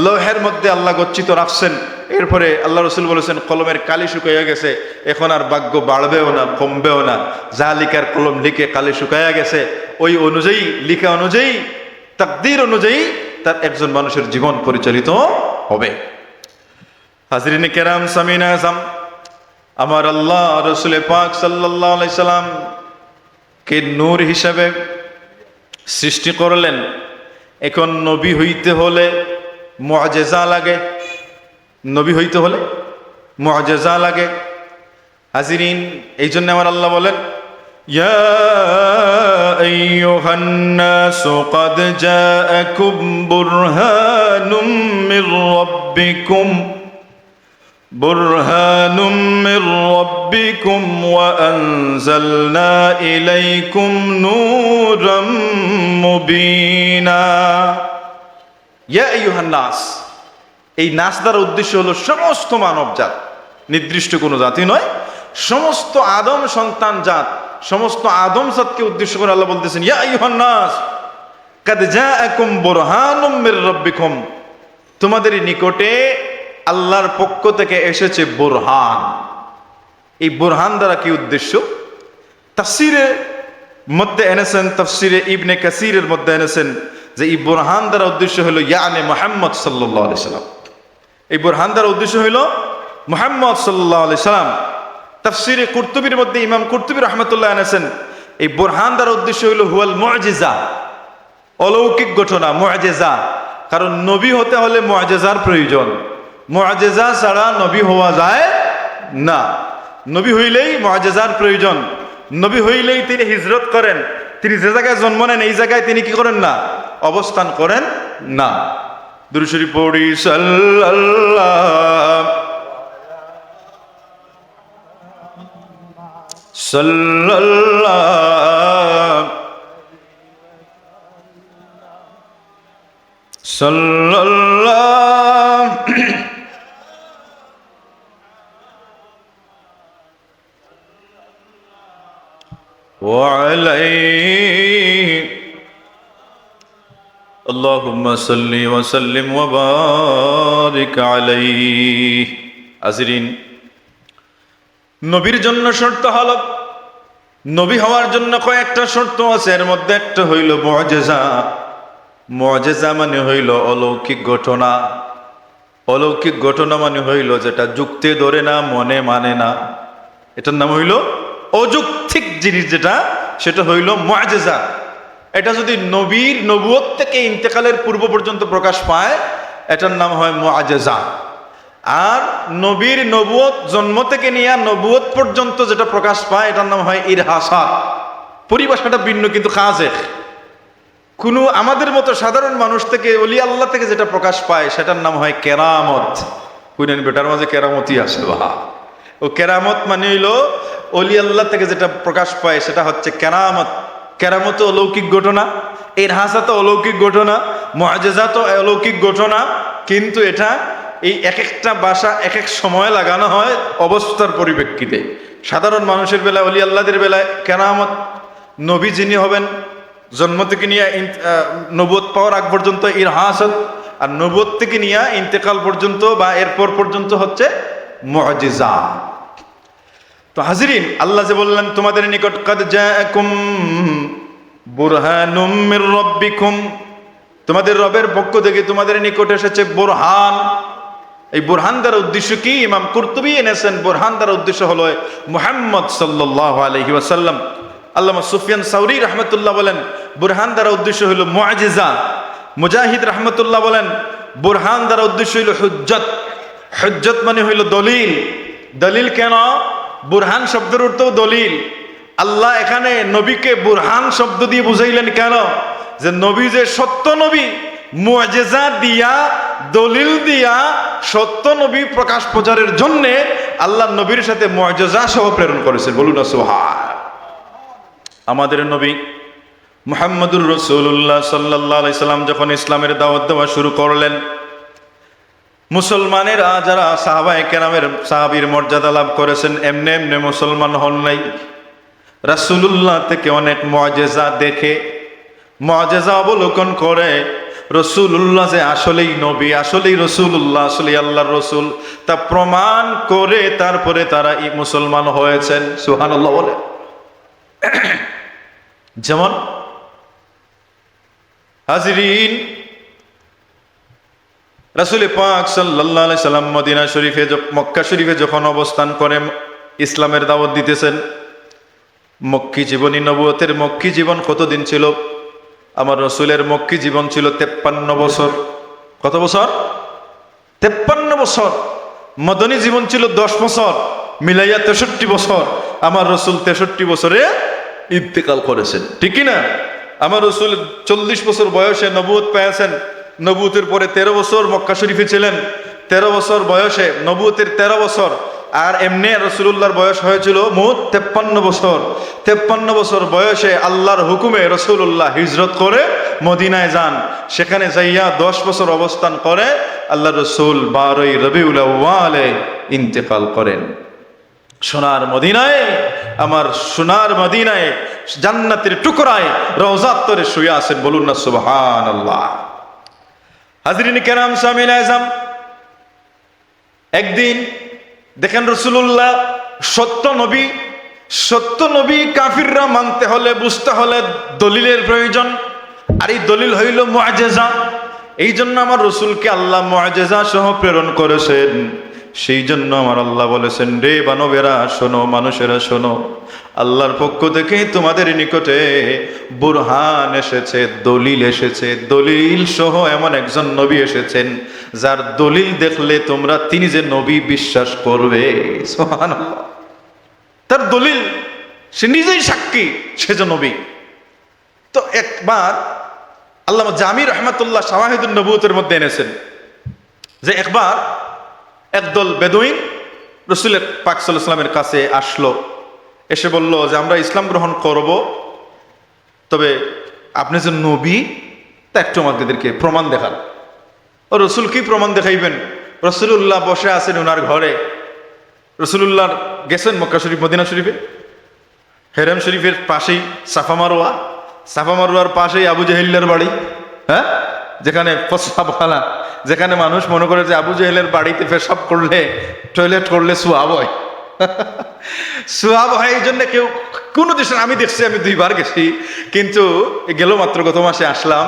Speaker 1: লৌহের মধ্যে আল্লাহ গচ্ছিত রাখছেন। এরপরে আল্লাহ রসুল বলেছেন কলমের কালি শুকাইয়া গেছে, এখন আর বাক্য বাড়বেও না কমবেও না। যা লিখার কলম লিখে কালি শুকাইয়া গেছে, ওই অনুযায়ী লিখা অনুযায়ী তাকদীর অনুযায়ী তার একজন মানুষের জীবন পরিচালিত হবে। হাজরিনে কেরাম, সামিনা আযম, আমার আল্লাহ রসুল পাক সাল্লাল্লাহু আলাইহি সাল্লাম কে নূর হিসাবে সৃষ্টি করলেন। এখন নবী হইতে হলে মুআজিজা লাগে, নবী হইতে হলে মুআজিজা লাগে। হাজিরিন, এই জন্য আমার আল্লাহ বলেন ইয়া আইয়ুহান নাসু ক্বাদ জাআকুম বুরহানুম মির রাব্বিকুম ওয়া আনজালনা ইলাইকুম নূরাম মুবিনা। ইয়া আইয়ুহান নাস, এই নাস দ্বারা উদ্দেশ্য হলো সমস্ত মানব জাত, নির্দিষ্ট কোনো জাতি নয়, সমস্ত আদম সন্তান জাত, সমস্ত আদম জাতকে উদ্দেশ্য করে আল্লাহ বলতেছেন ইয়া আইয়ুহান নাস কাদ জাআকুম বুরহানুম মির রাব্বিকুম, তোমাদের নিকটে আল্লাহর পক্ষ থেকে এসেছে বুরহান। এই বুরহান দ্বারা কি উদ্দেশ্য? তাফসীরের মধ্যে এনেছেন, তাফসীরে ইবনে কাসীরের মধ্যে এনেছেন যে এই বুরহান দ্বারা উদ্দেশ্য হলো ইয়ানে মুহাম্মদ সাল্লাল্লাহু আলাইহি সাল্লাম। এই বুরহান দ্বারা উদ্দেশ্য হইল মুহাম্মদ সাল্লাল্লাহু আলাইহি সাল্লাম। তাফসীরে কুরতুবীর মধ্যে ইমাম কুরতুবী রাহমাতুল্লাহ এনেছেন এই বুরহান দ্বারা উদ্দেশ্য হইল হুয়াল মুআজিজা, অলৌকিক ঘটনা, মুআজিজা। কারণ নবী হতে হলে মুআজিজার প্রয়োজন, মুআজিজা ছাড়া নবী হওয়া যায় না। নবী হইলেই মুআজিজার প্রয়োজন। নবী হইলেই তিনি হিজরত করেন, তিনি যে জায়গায় জন্ম নেন এই জায়গায় তিনি কি করেন না, অবস্থান করেন না। দুরূদ শরীফ পড়ি সাল্লাল্লাহু وعليه اللهم صل وسلم وبارك عليه। আজরিন, নবীর জন্য শর্ত হলো, নবী হওয়ার জন্য কয়েকটা শর্ত আছে, এর মধ্যে একটা হইল মুআজিজা। মুআজিজা মানে হইল অলৌকিক ঘটনা। অলৌকিক ঘটনা মানে হইল যেটা যুক্তি ধরে না, মনে মানে না, এটার নাম হইল অযৌক্তিক জিনিস, যেটা সেটা হইল মুআজিজা। এটা যদি নবীর নবুয়ত থেকে ইন্তেকালের পূর্ব পর্যন্ত প্রকাশ পায় এটার নাম হয় মুআজিজা। আর নবীর নবুয়ত জন্ম থেকে নিয়ে নবুয়ত পর্যন্ত যেটা প্রকাশ পায় এটার নাম হয় ইরহাসা। পরিভাষাটা ভিন্ন কিন্তু কাজের কোনো আমাদের মতো সাধারণ মানুষ থেকে, ওলি আল্লাহ থেকে যেটা প্রকাশ পায় সেটার নাম হয় কেরামত। কুইনেন বেটার মাঝে কেরামতি আছে বাহা। ও কেরামত মানে হইল ওলি আল্লাহ থেকে যেটা প্রকাশ পায় সেটা হচ্ছে কেরামত। কেরামত অলৌকিক ঘটনা, ইরহাসা তো অলৌকিক ঘটনা, মুআজিজা তো অলৌকিক ঘটনা, কিন্তু এটা এই এক একটা ভাষা এক এক সময় লাগানো হয় অবস্থার পরিপ্রেক্ষিতে। সাধারণ মানুষের বেলায়, ওলি আল্লাহদের বেলায় কেরামত, নবী যিনি হবেন জন্ম থেকে নিয়ে নবুয়ত পাওয়ার আগ পর্যন্ত ইরহাসাত, আর নবুয়ত থেকে নিয়ে ইন্তেকাল পর্যন্ত বা এরপর পর্যন্ত হচ্ছে মুআজিজা। তো হাজিরিন, আল্লাহ যে বললেন তোমাদের নিকট কাদ জাআকুম বুরহানুম মির রাব্বিকুম, তোমাদের রবের পক্ষ থেকে তোমাদের নিকট এসেছে বুরহান। এই বুরহান দ্বারা উদ্দেশ্য কি? ইমাম কুরতুবী এনেছেন বুরহান দ্বারা উদ্দেশ্য হলো মুহাম্মদ সাল্লাল্লাহু আলাইহি ওয়াসাল্লাম। আল্লামা সুফিয়ান সাউরি রাহমাতুল্লাহ বলেন বুরহান দ্বারা উদ্দেশ্য হলো মুআজিজা। মুজাহিদ রাহমাতুল্লাহ বলেন বুরহান দ্বারা উদ্দেশ্য হলো হুজ্জত। হুজ্জত মানে হইল দলিল। দলিল কেন? বুরহান শব্দের অর্থ দলিল। আল্লাহ এখানে নবীকে বুরহান শব্দ দিয়ে বুঝাইলেন কেন? যে নবী যে সত্য নবী, মুআজিজা দিয়া দলিল দিয়া সত্য নবী প্রকাশ প্রচারের জন্য আল্লাহ নবীর সাথে মুআজিজা সহ প্রেরণ করেছেন। বলুন না সুবহান। আমাদের নবী মুহাম্মদুর রাসূলুল্লাহ সাল্লাল্লাহু আলাইহি সাল্লাম যখন ইসলামের দাওয়াত দেওয়া শুরু করলেন, মুসলমানেরা যারা সাহাবায়ে কেরামের সাহাবীর মর্যাদা লাভ করেছেন এমনি এমনি মুসলমান হন নাই। রাসূলুল্লাহ থেকে অনেক মুআজিজা দেখে, মুআজিজা অবলোকন করে রাসূলুল্লাহ যে আসলেই নবী, আসলেই রাসূলুল্লাহ, আসলেই আল্লাহর রাসূল তা প্রমাণ করে তারপরে তারা এই মুসলমান হয়েছেন। সুবহানাল্লাহ বলে। যেমন হাজিরিন, রাসূল পাক সাল্লাল্লাহু আলাইহি সাল্লাম মদিনা শরীফে, মক্কা শরীফে যখন অবস্থান করে ইসলামের দাওয়াত দিতেছেন, মক্কি জীবনী, নবুয়তের মক্কি জীবন কতদিন ছিল? আমার রাসূলের মক্কি জীবন ছিল 53 বছর। কত বছর? 53 বছর। মদনী জীবন ছিল 10 বছর, মিলাইয়া 63 বছর। আমার রাসূল 63 বছরে ইন্তেকাল করেছেন, ঠিক না? আমার রাসূল 40 বছর বয়সে নবুয়ত পেয়েছেন। নবুয়তের পরে 13 বছর মক্কা শরীফে ছিলেন। 13 বছর বয়সে, নবুয়তের 13 বছর, আর এমনি রাসূলুল্লাহর বয়স হয়েছিল মোট 53 বছর। 53 বছর বয়সে আল্লাহর হুকুমে রাসূলুল্লাহ হিজরত করে মদিনায় যান। সেখানে যাইয়া 10 বছর অবস্থান করে আল্লাহর রাসূল 12ই রবিউল আউয়ালে ইন্তেকাল করেন। সোনার মদিনায়, আমার সোনার মদিনায় জান্নাতের টুকরায় রওজাত তরে শুয়ে আছেন। বলুন না সুবহানাল্লাহ। হাজরিন কেরাম, শামিল আযম, একদিন দেখেন রাসূলুল্লাহ সত্য নবী। সত্য নবী কাফিররা মানতে হলে, বুঝতে হলে দলিলের প্রয়োজন, আর এই দলিল হইল মুআজিজা। এই জন্য আমার রাসূলকে আল্লাহ মুআজিজা সহ প্রেরণ করেছেন। সেই জন্য আমার আল্লাহ বলেছেন, রে বানবেরা শোনো, মানুষেরা শোনো, আল্লাহর পক্ষ থেকে তোমাদের নিকটে বুরহান এসেছে, দলিল এসেছে। দলিল সহ এমন একজন নবী এসেছেন যার দলিল দেখলে তোমরা তিনি যে নবী বিশ্বাস করবে। সুবহানাল্লাহ। তার দলিল সে নিজেই সাক্ষী সে যে নবী। তো একবার আল্লামা জামি রহমাতুল্লাহ শাওয়াহিদুন নবুয়তের মধ্যে এনেছেন যে একবার একদল বেদুইন রাসূল পাক সাল্লাল্লাহু আলাইহি ওয়াসাল্লামের কাছে আসলো, এসে বলল যে আমরা ইসলাম গ্রহণ করব, তবে আপনি যে নবী তা একটু আমাদেরকে প্রমাণ দেখান। ও রসুল কি প্রমাণ দেখাইবেন? রসুলুল্লাহ বসে আছেন ওনার ঘরে, রসুলুল্লাহ গেছেন মক্কা শরীফ মদিনা শরীফে, হেরাম শরীফের পাশেই সাফা মারোয়া, সাফা মারোয়ার পাশেই আবু জাহেলের বাড়ি, হ্যাঁ, যেখানে প্রস্রাবখানা, যেখানে মানুষ মনে করে যে আবু জাহেলের বাড়িতে পেশাব করলে, টয়লেট করলে সোয়াব হয়, সোয়াব হয়। এই জন্য কেউ কোনো দেশের, আমি দেখছি, আমি 2 বার গেছি, কিন্তু গেল মাত্র গত মাসে আসলাম,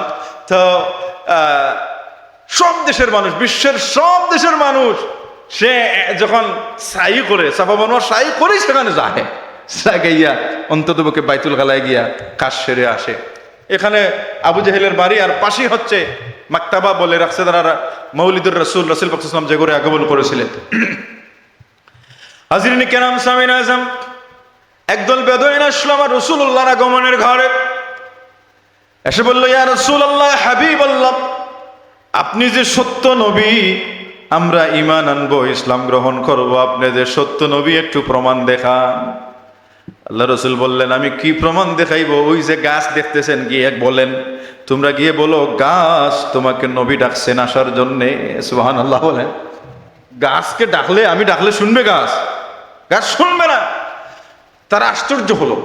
Speaker 1: তো সব দেশের মানুষ, বিশ্বের সব দেশের মানুষ সে যখন সাই করে, সাফা মারোয়া সাই করেই সেখানে যায়, গিয়া অন্তত পক্ষে বাইতুল গালায় গিয়া কাজ সেরে আসে। এখানে আবু জাহেলের বাড়ি, আর পাশেই হচ্ছে মাকতাবা বলে রাখছে তারা মৌলিদুর রসুল পাক সাল্লাল্লাহু আলাইহি ওয়াসাল্লাম যে করে আগমন করেছিলেন। হাজিরিন কেরাম, সামিন আজম, একদল বেদুইন আসলো আমার রাসূলুল্লাহর আগমনের ঘরে, এসে বলল, ইয়া রাসূলুল্লাহ, হাবিবাল্লাহ, আপনি যে সত্য নবী, আমরা ঈমান আনবো, ইসলাম গ্রহণ করব, আপনি যে সত্য নবী একটু প্রমাণ দেখান। আল্লাহ রসুল বললেন, আমি কি প্রমাণ দেখাইবো? ওই যে গাছ দেখতেছেন, গিয়ে বলেন, তোমরা গিয়ে বলো গাছ তোমাকে নবী ডাকছেন আসার জন্যে। সুবহানাল্লাহ বলেন। গাছকে ডাকলে, আমি ডাকলে শুনবে গাছ? গাছ শুনবে না। তারা আশ্চর্য হলো,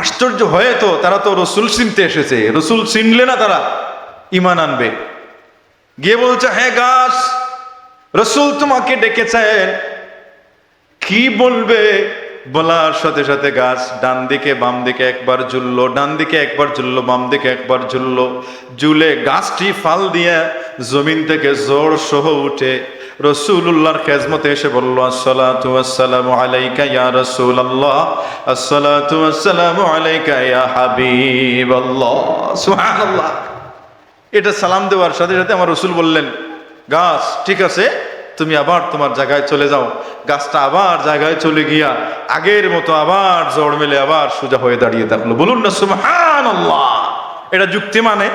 Speaker 1: আশ্চর্য হয়ে তো তারা তো রসুল চিনতে এসেছে, রসুল চিনলে না তারা ঈমান আনবে। গিয়ে বলছে, হ্যাঁ গাছ, রসুল তোমাকে ডেকেছেন, কি বলবে? বলার সাথে সাথে গাছ ডান দিকে বাম দিকে একবার ঝুললো, ডান দিকে একবার ঝুললো, বাম দিকে একবার ঝুললো, ঝুলে গাছটি ফাল দিয়ে জমিন থেকে জোর সহ উঠে রাসূলুল্লাহর খেজমতে এসে বলল, আসসালাতু ওয়াসসালামু আলাইকা ইয়া রাসূলুল্লাহ, আসসালাতু ওয়াসসালামু আলাইকা ইয়া হাবিবাল্লাহ। সুবহানাল্লাহ। এটা সালাম দেওয়ার সাথে সাথে আমার রসুল বললেন, গাছ ঠিক আছে, তুমি আবার তোমার জায়গায় চলে যাও। গাছটা আবার জায়গায় চলে গিয়া আগের মতো আবার জড় মেলে আবার সোজা হয়ে দাঁড়িয়ে থাকলো। বলুন না সুবহানাল্লাহ। এটা যুক্তি মানে,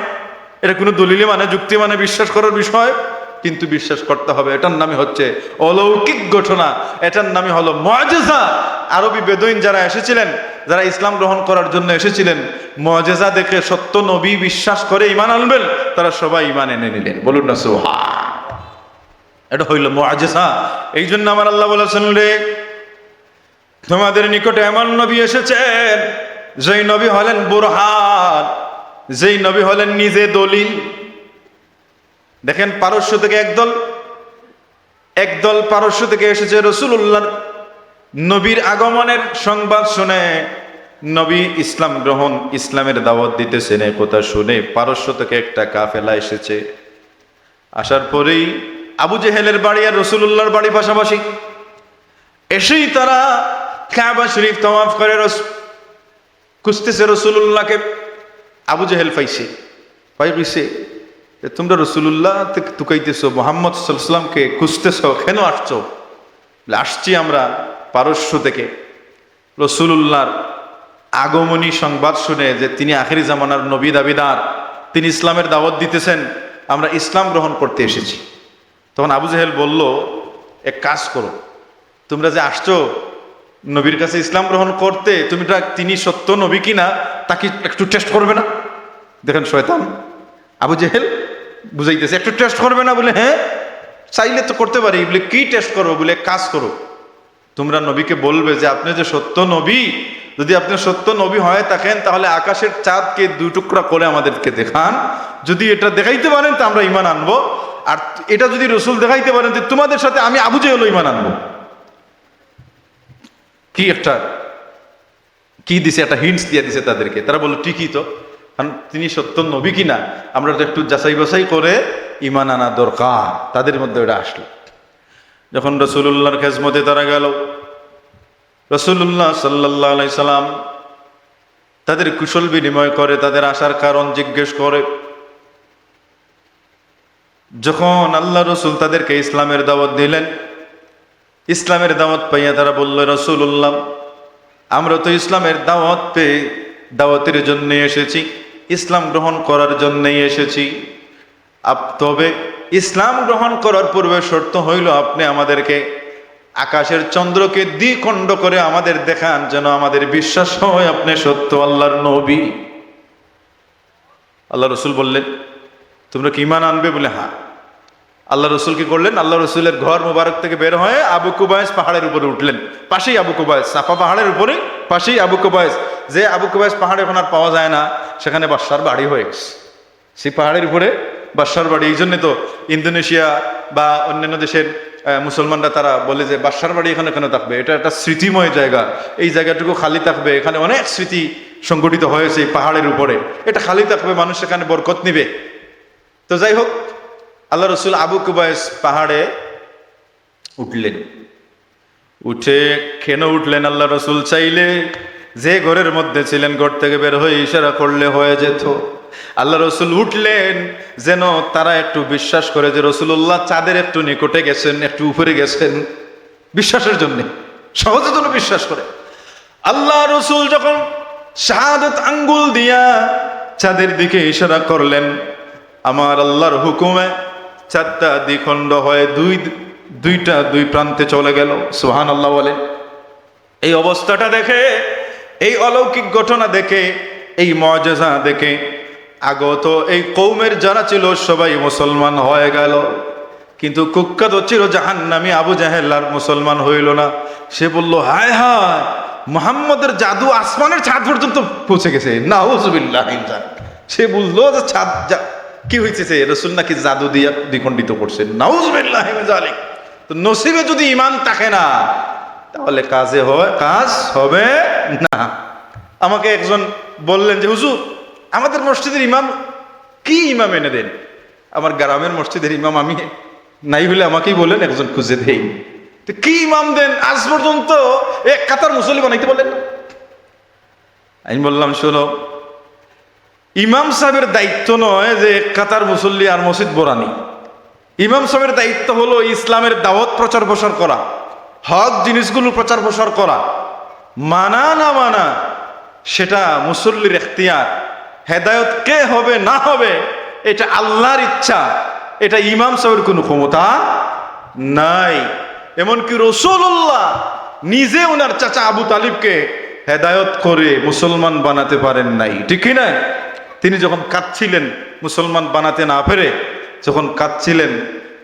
Speaker 1: এটা কোনো দলিলে মানে, যুক্তি মানে বিশ্বাস করার বিষয়, কিন্তু বিশ্বাস করতে হবে। এটার নামই হচ্ছে অলৌকিক ঘটনা, এটার নামই হলো মুআজিজা। আরবি বেদুইন যারা এসেছিলেন, যারা ইসলাম গ্রহণ করার জন্য এসেছিলেন, মুআজিজা দেখে সত্য নবী বিশ্বাস করে ঈমান আনবেন, তারা সবাই ঈমান এনে নিলেন। বলুন না সুবহান। এটা হইল মুআজিজা। এই জন্য আমার আল্লাহ বলেছেন, রে তোমাদের নিকটে এমন নবী এসেছেন, যেই নবী হলেন বুরহান, যেই নবী হলেন নিজে দলিল। দেখেন, পারস্য থেকে একদল পারস্য থেকে এসেছে, রাসূলুল্লাহর নবীর আগমনের সংবাদ শুনে, নবী ইসলাম গ্রহণ, ইসলামের দাওয়াত দিতেছেন, এই কথা শুনে পারস্য থেকে একটা কাফেলা এসেছে। আসার পরেই আবু জেহেলের বাড়ি আর রাসূলুল্লাহর বাড়ি পাশাপাশি, এসেই তারা কাবা শরীফ তাওয়াফ করে খুঁজতেছে রাসূলুল্লাহকে। আবু জেহেল পাইছে, তোমরা রাসূলুল্লাহ তুকাইতেছো, মুহাম্মদ সাল্লাল্লাহু আলাইহি ওয়াসাল্লামকে খুঁজতেছো, কেন আসছো? আসছি আমরা পারস্য থেকে রাসূলুল্লাহর আগমনী সংবাদ শুনে, যে তিনি আখিরি জামানার নবী দাবিদার, তিনি ইসলামের দাওয়াত দিতেছেন, আমরা ইসলাম গ্রহণ করতে এসেছি। তখন আবু জেহেল বলল, এক কাজ করো, তোমরা যে আসছো নবীর কাছে ইসলাম গ্রহণ করতে, তিনি সত্য নবী কিনা তাকে একটু টেস্ট করবে না? দেখেন শয়তান, আবু জেহেল বুঝাইতেছে, একটু টেস্ট করবে না? বলে হ্যাঁ, চাইলে তো করতে পারি। বলে কি টেস্ট করো? বলে কাজ করো, তোমরা নবীকে বলবে যে আপনি যে সত্য নবী, যদি আপনি সত্য নবী হয়ে থাকেন, তাহলে আকাশের চাঁদকে 2 টুকরা করে আমাদেরকে দেখান। যদি এটা দেখাইতে পারেন তা আমরা ঈমান আনবো, আর এটা যদি রসুল দেখাইতে পারেন যে তোমাদের সাথে আমি আবু জেহেল ঈমান আনবো। কি দিছে, একটা হিন্টস দিয়ে দিছে তাদেরকে। তারা বললো ঠিকই তো, কারণ তিনি সত্য নবী কিনা আমরা তো একটু যাচাই বাছাই করে ঈমান আনা দরকার। তাদের মধ্যে ওটা আসলো। যখন রাসূলুল্লাহর খেজমতে তারা গেল, রাসূলুল্লাহ সাল্লাল্লাহু আলাইহি সাল্লাম তাদের কুশল বিনিময় করে, তাদের আসার কারণ জিজ্ঞেস করে। যখন আল্লাহ রসুল তাদেরকে ইসলামের দাওয়াত দিলেন, ইসলামের দাওয়াত পাইয়া তারা বলল, রাসূলুল্লাহ আমরা তো ইসলামের দাওয়াত পেয়ে দাওয়াতের জন্য এসেছি, ইসলাম গ্রহণ করার জন্যই এসেছি। তবে ইসলাম গ্রহণ করার পূর্বে শর্ত হইল আপনি আমাদেরকে আকাশের চন্দ্রকে দ্বিখণ্ড করে আমাদের দেখান, যেন আমাদের বিশ্বাস হয় আপনি সত্য আল্লাহর নবী। আল্লাহ রসুল বললেন, তোমরা কি ঈমান আনবে? বলে হ্যাঁ। আল্লাহ রসুল কি করলেন? আল্লাহ রসুলের ঘর মুবারক থেকে বের হয়ে আবু কুবাইস পাহাড়ের উপরে উঠলেন। পাশেই আবু কুবাইস, সাফা পাহাড়ের উপরে পাশেই আবু কুবাইস। যে আবু কুবাইস পাহাড়ে এখন আর পাওয়া যায় না, সেখানে বাদশার বাড়ি হয়ে গেছে। সেই পাহাড়ের উপরে বাদশার বাড়ি। এই জন্য তো ইন্দোনেশিয়া বা অন্যান্য দেশের মুসলমানরা তারা বলে যে বাদশার বাড়ি এখানে কেন থাকবে, এটা একটা স্মৃতিময় জায়গা, এই জায়গাটুকু খালি থাকবে, এখানে অনেক স্মৃতি সংগঠিত হয়েছে এই পাহাড়ের উপরে, এটা খালি থাকবে, মানুষ এখানে বরকত নিবে। তো যাই হোক, আল্লাহ রসুল আবু কুবাইস পাহাড়ে উঠলেন। উঠে কেন উঠলেন? আল্লাহ রসুল চাইলে যে ঘরের মধ্যে ছিলেন ঘর থেকে বের হয়ে ইশারা করলে হয়ে যেত। আল্লাহ রসুল উঠলেন যেন তারা একটু বিশ্বাস করে যে রসুল্লাহ চাঁদের একটু নিকটে গেছেন, একটু উপরে গেছেন, বিশ্বাসের জন্য, সহজে যেন বিশ্বাস করে। আল্লাহ রসুল যখন শাহাদাত আঙ্গুল দিয়া চাঁদের দিকে ইশারা করলেন, আমার আল্লাহর হুকুমে চাঁদটা দ্বিখণ্ড হয়ে দুই প্রান্তে চলে গেল। সুবহানাল্লাহ বলেন। এই অবস্থাটা দেখে, এই অলৌকিক ঘটনা দেখে, এই মুআজিজা দেখে আগত এই কওমের যারা ছিল সবাই মুসলমান হয়ে গেল। কিন্তু কুখ্যাত চির জাহান্নামী আবু জাহেল আর মুসলমান হইল না। সে বলল, হায় হায়, মুহাম্মদের জাদু আসমানের ছাদ পর্যন্ত পৌঁছে গেছে। নাউযুবিল্লাহ। সে বুঝলো যে ছাদ কি হয়েছে, রসুল নাকি জাদু দিয়ে দ্বিখণ্ডিত করছেন। নাউযুবিল্লাহ। তো নসিবে যদি ঈমান থাকে না, তাহলে কাজ হবে না। আমাকে একজন বললেন যে হুজুর, আমাদের মসজিদের ইমাম কি ইমাম এনে দেন। আমার গ্রামের মসজিদের ইমাম আমি নাই হলে আমাকেই বলেন, একজন খুঁজে দেই। তো কি ইমাম দেন? আজ পর্যন্ত এক কাতার মুসল্লি বানাইতে বললেন না। আমি বললাম, শোনো, ইমাম সাহেবের দায়িত্ব নয় যে এক কাতার মুসল্লি আর মসজিদ বোরানি। ইমাম সাহেবের দায়িত্ব হলো ইসলামের দাওয়াত প্রচার প্রসার করা, হক জিনিসগুলো প্রচার প্রসার করা। মানা না মানা সেটা মুসল্লির ইখতিয়ার। হেদায়েত কে হবে না হবে এটা আল্লাহর ইচ্ছা, এটা ইমাম সাহেবের কোনো ক্ষমতা নাই। এমনকি রাসূলুল্লাহ নিজে ওনার চাচা আবু তালিবকে হেদায়েত করে মুসলমান বানাতে পারেন নাই, ঠিক কি না? তিনি যখন কাঁদছিলেন মুসলমান বানাতে না পেরে, যখন কাঁদছিলেন,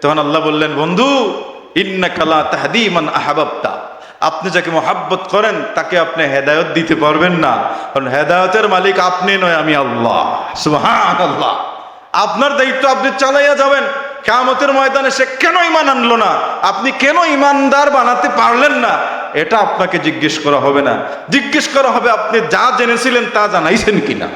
Speaker 1: তখন আল্লাহ বললেন, বন্ধু, ইন্নাকা লা তাহদি মান আহবাবতা, আপনি যাকে মহাব্বত করেন তাকে আপনি হেদায়েত দিতে পারবেন না, কারণ হেদায়েতের মালিক আপনি নয়, আমি আল্লাহ। সুবহানাল্লাহ। আপনার দায়িত্ব আপনি চালাইয়া যাবেন। কিয়ামতের ময়দানে সে কেন ঈমান আনলো না, আপনি কেন ঈমানদার বানাতে পারলেন না, এটা আপনাকে জিজ্ঞেস করা হবে না। জিজ্ঞেস করা হবে আপনি যা জেনেছিলেন তা জানাইছেন কিনা,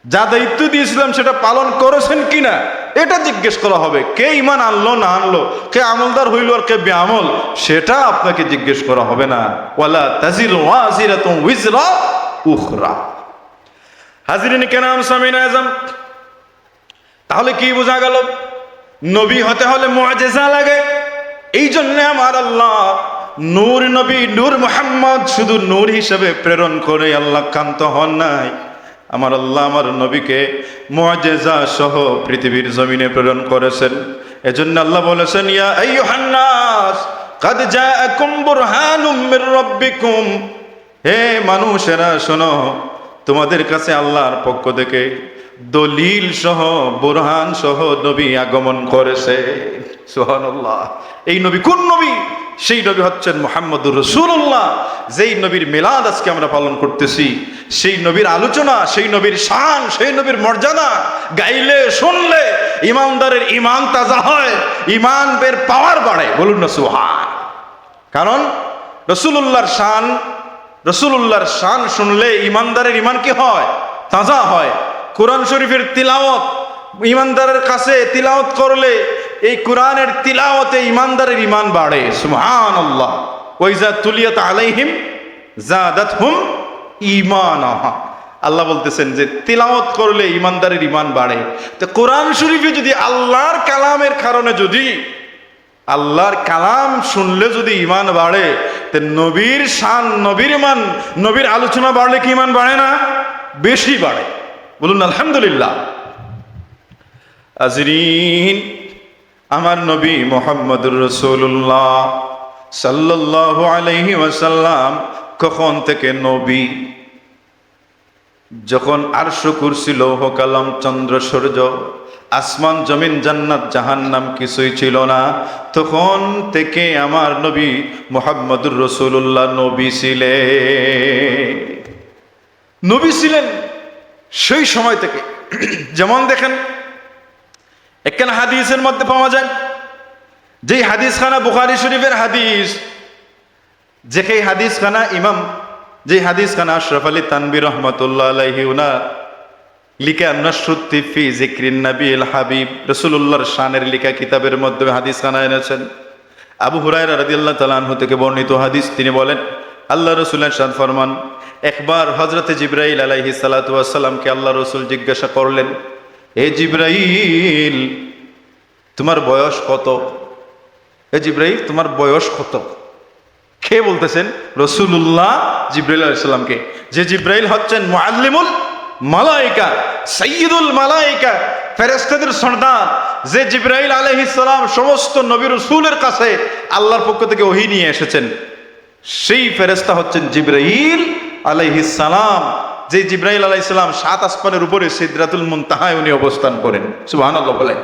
Speaker 1: যা দায়িত্ব দিয়েছিলাম সেটা পালন করেছেন কিনা, এটা জিজ্ঞেস করা হবে। কে ঈমান আনলো না আনলো, কে আমলদার হইল আর কে বেআমল, সেটা আপনাকে জিজ্ঞেস করা হবে না। ওয়ালা তাজিরু ওয়াজিরাতুন উযরা উখরা। হাজিরিন কেরাম, সামিনা আযম, তাহলে কি বোঝা গেল? নবী হতে হলে মুআজিজা লাগে। এই জন্য আমার আল্লাহ নূর নবী, নূর মুহাম্মদ শুধু নূর হিসেবে প্রেরণ করে আল্লাহ ক্ষান্ত হন নাই। আমার আল্লাহ আমার নবীকে মুআজিজা সহ পৃথিবীর জমিনে প্রেরণ করেছেন। এজন্য আল্লাহ বলেছেন, ইয়া আইয়ুহান নাস কাদ জাআকুম বুরহানুম মির রাব্বিকুম, হে মানুষেরা শোনো, তোমাদের কাছে আল্লাহর পক্ষ থেকে দলিল সহ, বুরহান সহ নবী আগমন করেছে। সুবহানাল্লাহ। এই নবী কোন নবী? সেই নবী হচ্ছেন মুহাম্মদুর রাসূলুল্লাহ। যেই নবীর মিলাদ আজকে আমরা পালন করতেছি, সেই নবীর আলোচনা, সেই নবীর শান, সেই নবীর মর্যাদা গাইলে শুনলে ইমানদারের ইমান তাজা হয়, ইমান বের পাওয়ার বাড়ে। বলুন না সুবহান। কারণ রাসূলুল্লাহর শান শুনলে ইমানদারের ইমান কি হয়? তাজা হয়। কোরআন শরীফের তিলাওয়াত ইমানদারের কাছে তিলাওয়াত করলে এই কোরআনের তিলাওয়াতে ইমানদারের ইমান বাড়ে। সুবহানাল্লাহ। ওয়াইজা তুলিয়াত আলাইহিম যাদাতহুম ঈমানা। আল্লাহ বলতেছেন যে তিলাওয়াত করলে ইমানদারের ইমান বাড়ে। তো কোরআন শরীফে যদি আল্লাহর কালামের কারণে, যদি আল্লাহর কালাম শুনলে যদি ইমান বাড়ে, তে নবীর শান, নবীর মান, নবীর আলোচনা বাড়লে কি মান বাড়ে না? বেশি বাড়ে। বলুন আলহামদুলিল্লাহ। আজরিন, আমার নবী মুহাম্মদুর রাসূলুল্লাহ সাল্লাল্লাহু আলাইহি ওয়াসাল্লাম কখন থেকে নবী? যখন আরশ কুরসি লৌহ কালাম চন্দ্র সূর্য আসমান জমিন জান্নাত জাহান্নাম কিছুই ছিল না, তখন থেকে আমার নবী মুহাম্মদুর রাসূলুল্লাহ নবী ছিলেন। নবী ছিলেন সেই সময় থেকে। যেমন দেখেন, একখানা হাদিসের মধ্যে পাওয়া যায়, যেই হাদিসখানা বুখারী শরীফের হাদিস, যেই হাদিসখানা যেই হাদিসখানা আশরাফ আলী তানভী রাহমাতুল্লাহ আলাইহি উনা লিখে আন-নাশরুত ফি যিকরিন নবীল হাবিব, রাসূলুল্লাহর শানের লেখা কিতাবের মধ্যে হাদিসখানা এনেছেন। আবু হুরায়রা রাদিয়াল্লাহু তাআলা আনহু থেকে বর্ণিত হাদিস, তিনি বলেন, আল্লাহ রাসূলের শান ফরমান, একবার হযরতে জিবরাইল আলাইহিস সালাতু ওয়াস সালামকে আল্লাহ রাসূল জিজ্ঞাসা করলেন, হে জিবরাইল, তোমার বয়স কত? হে জিবরাইল, তোমার বয়স কত? কে বলতেছেন? রাসূলুল্লাহ জিবরাইল আলাইহিস সালামকে। যে জিবরাইল হচ্ছেন মুআল্লিমুল মালায়েকা, সাইয়্যিদুল মালায়েকা, ফেরেশতাদের সর্দার, যে জিবরাইল আলাইহিস সালাম সমস্ত নবী রাসূলের কাছে আল্লাহর পক্ষ থেকে ওহী নিয়ে এসেছেন, সেই ফেরেশতা হচ্ছেন জিবরাইল আলাইহিস সালাম। যে জিবরাইল আলাইহিস সালাম 7 আসমানের উপরে সিদরাতুল মুনতাহায় উনি অবস্থান করেন। সুবহানাল্লাহ বলেন।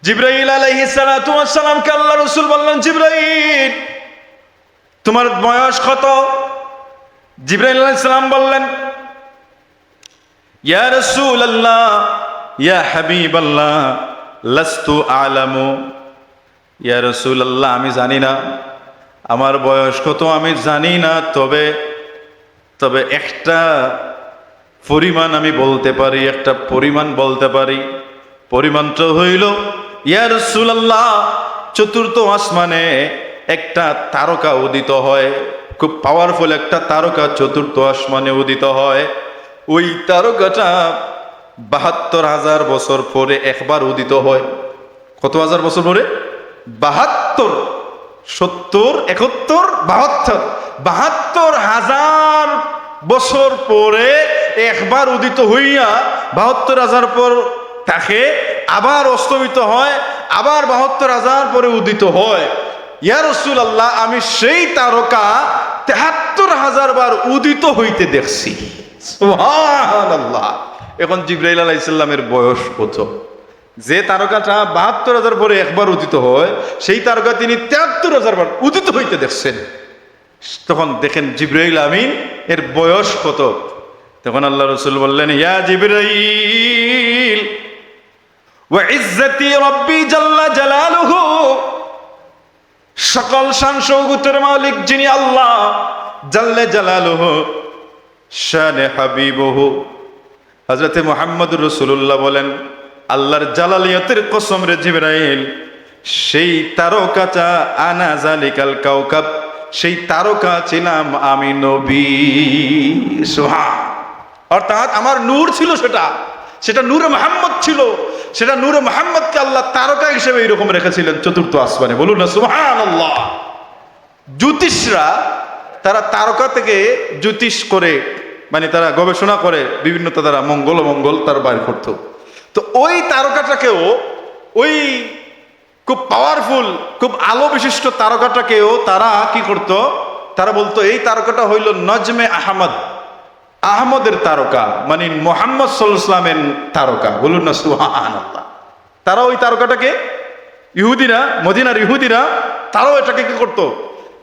Speaker 1: জিবরাইল আলাইহিস সালাতু ওয়াস সালামকে আল্লাহ রাসূল বললেন, জিবরাইল, তোমার বয়স কত? জিবরাইল আলাইহিস সালাম বললেন, ইয়া রাসূলুল্লাহ, ইয়া হাবিবাল্লাহ, লাস্তু আলামু। ইয়া রাসূলুল্লাহ, আমি জানি না আমার বয়স কত, আমি জানি না, তবে একটা পরিমাণ আমি বলতে পারি, একটা পরিমাণ বলতে পারি। পরিমাণটা হইল, ইয়া রাসূলুল্লাহ, চতুর্থ আসমানে একটা তারকা উদিত হয়, খুব পাওয়ারফুল একটা তারকা চতুর্থ আসমানে উদিত হয়। ওই তারকাটা ৭২,০০০ বছর পরে একবার উদিত হয়। কত হাজার বছর পরে? ৭২, ৭০, ৭১, ৭২, ৭২,০০০ বছর পরে একবার উদিত হইয়া ৭২,০০০ পর থাকে, আবার অস্তমিত হয়, আবার ৭২,০০০ পরে উদিত হয়। ইয়া রাসূলুল্লাহ, আমি সেই তারকা ৭৩,০০০ বার উদিত হইতে দেখছি। সুবহানাল্লাহ। এখন জিবরাইল আলাইহিস সালামের বয়স কত? যে তারকাটা ৭২,০০০ পরে একবার উদিত হয়, সেই তারকা তিনি ৭৩,০০০ বার উদিত হইতে দেখছেন। তখন দেখেন জিবরাইল আমিন এর বয়স কত। তখন আল্লাহ রাসূল বললেন, ইয়া জিবরাইল, ওয়া ইজ্জতি রাব্বি জাল্লা জালালুহু, সকল শান শৌকতের মালিক যিনি আল্লাহ জাল্লা জালালুহু, শানে হাবিবুহু হযরতে মুহাম্মদুর রাসূলুল্লাহ বলেন, আল্লাহর জালালিয়াতের কসম রে জিবরাইল, সেই তারকাটা আনা জালিকাল কাওকাব, সেই তারকা ছিলাম আমি নবী। সুবহান। অর্থাৎ আমার নূর ছিল, সেটা নূরে মুহাম্মদ ছিল, সেটা নূরে মুহাম্মদকে আল্লাহ তারকা হিসেবে এরকম রেখেছিলেন চতুর্থ আসমানে। বলুন না সুবহানাল্লাহ। জ্যোতিষরা তারা তারকা থেকে জ্যোতিষ করে, মানে তারা গবেষণা করে বিভিন্ন তারা মঙ্গল তারা বাইর করত। তো ওই তারকাটাকেও, ওই খুব পাওয়ারফুল, খুব আলো বিশিষ্ট তারকাটাকেও তারা কি করত? তারা বলতো এই তারকাটা হইল নজমে আহমদের তারকা, মানে মুহাম্মদ সাল্লাল্লাহু আলাইহি ওয়াসাল্লামের তারকা। বলুন না সুবহানাল্লাহ। তারা ওই তারকাটাকে, ইহুদিরা, মদিনার ইহুদিরা, তারাও এটাকে কি করতো?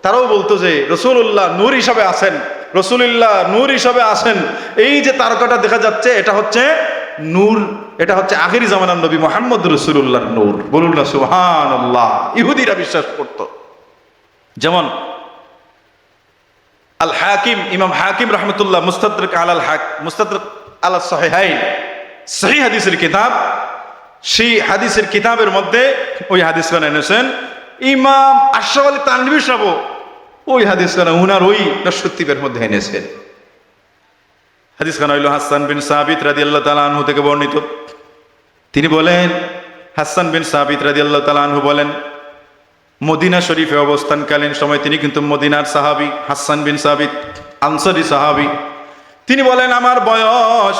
Speaker 1: তারাও বলতো যে রাসূলুল্লাহ নূর হিসাবে আছেন, রাসূলুল্লাহ নূর হিসাবে আছেন। এই যে তারকাটা দেখা যাচ্ছে, এটা হচ্ছে নূর, এটা হচ্ছে আখিরি জামানার নবী মুহাম্মদ রাসূলুল্লাহর নূর। বলুন না সুবহানাল্লাহ। ইহুদিরা বিশ্বাস করত। যেমন আল হাকিম, ইমাম হাকিম রাহমাতুল্লাহ, মুস্তাদরাক আলা সহিহাইন, সহিহ হাদিসের কিতাব, সেই হাদিসের কিতাবের মধ্যে ওই হাদিসখানা এনেছেন ইমাম আশরাফ আলী তানভী সাহেব। ওই হাদিসখানা উনার ওই নশরুত্তিবের মধ্যে এনেছেন। হাদিসখানা হইল হাসান বিন সাবিত রাদিয়াল্লাহু তাআলা আনহু থেকে বর্ণিত। তিনি বলেন, হাসান বিন সাবিত রাদিয়াল্লাহু তাআলা আনহু বলেন, মদিনা শরীফে অবস্থানকালীন সময় তিনি কিন্তু মদিনার সাহাবী, হাসান বিন সাবিত আনসারী সাহাবী। তিনি বলেন আমার বয়স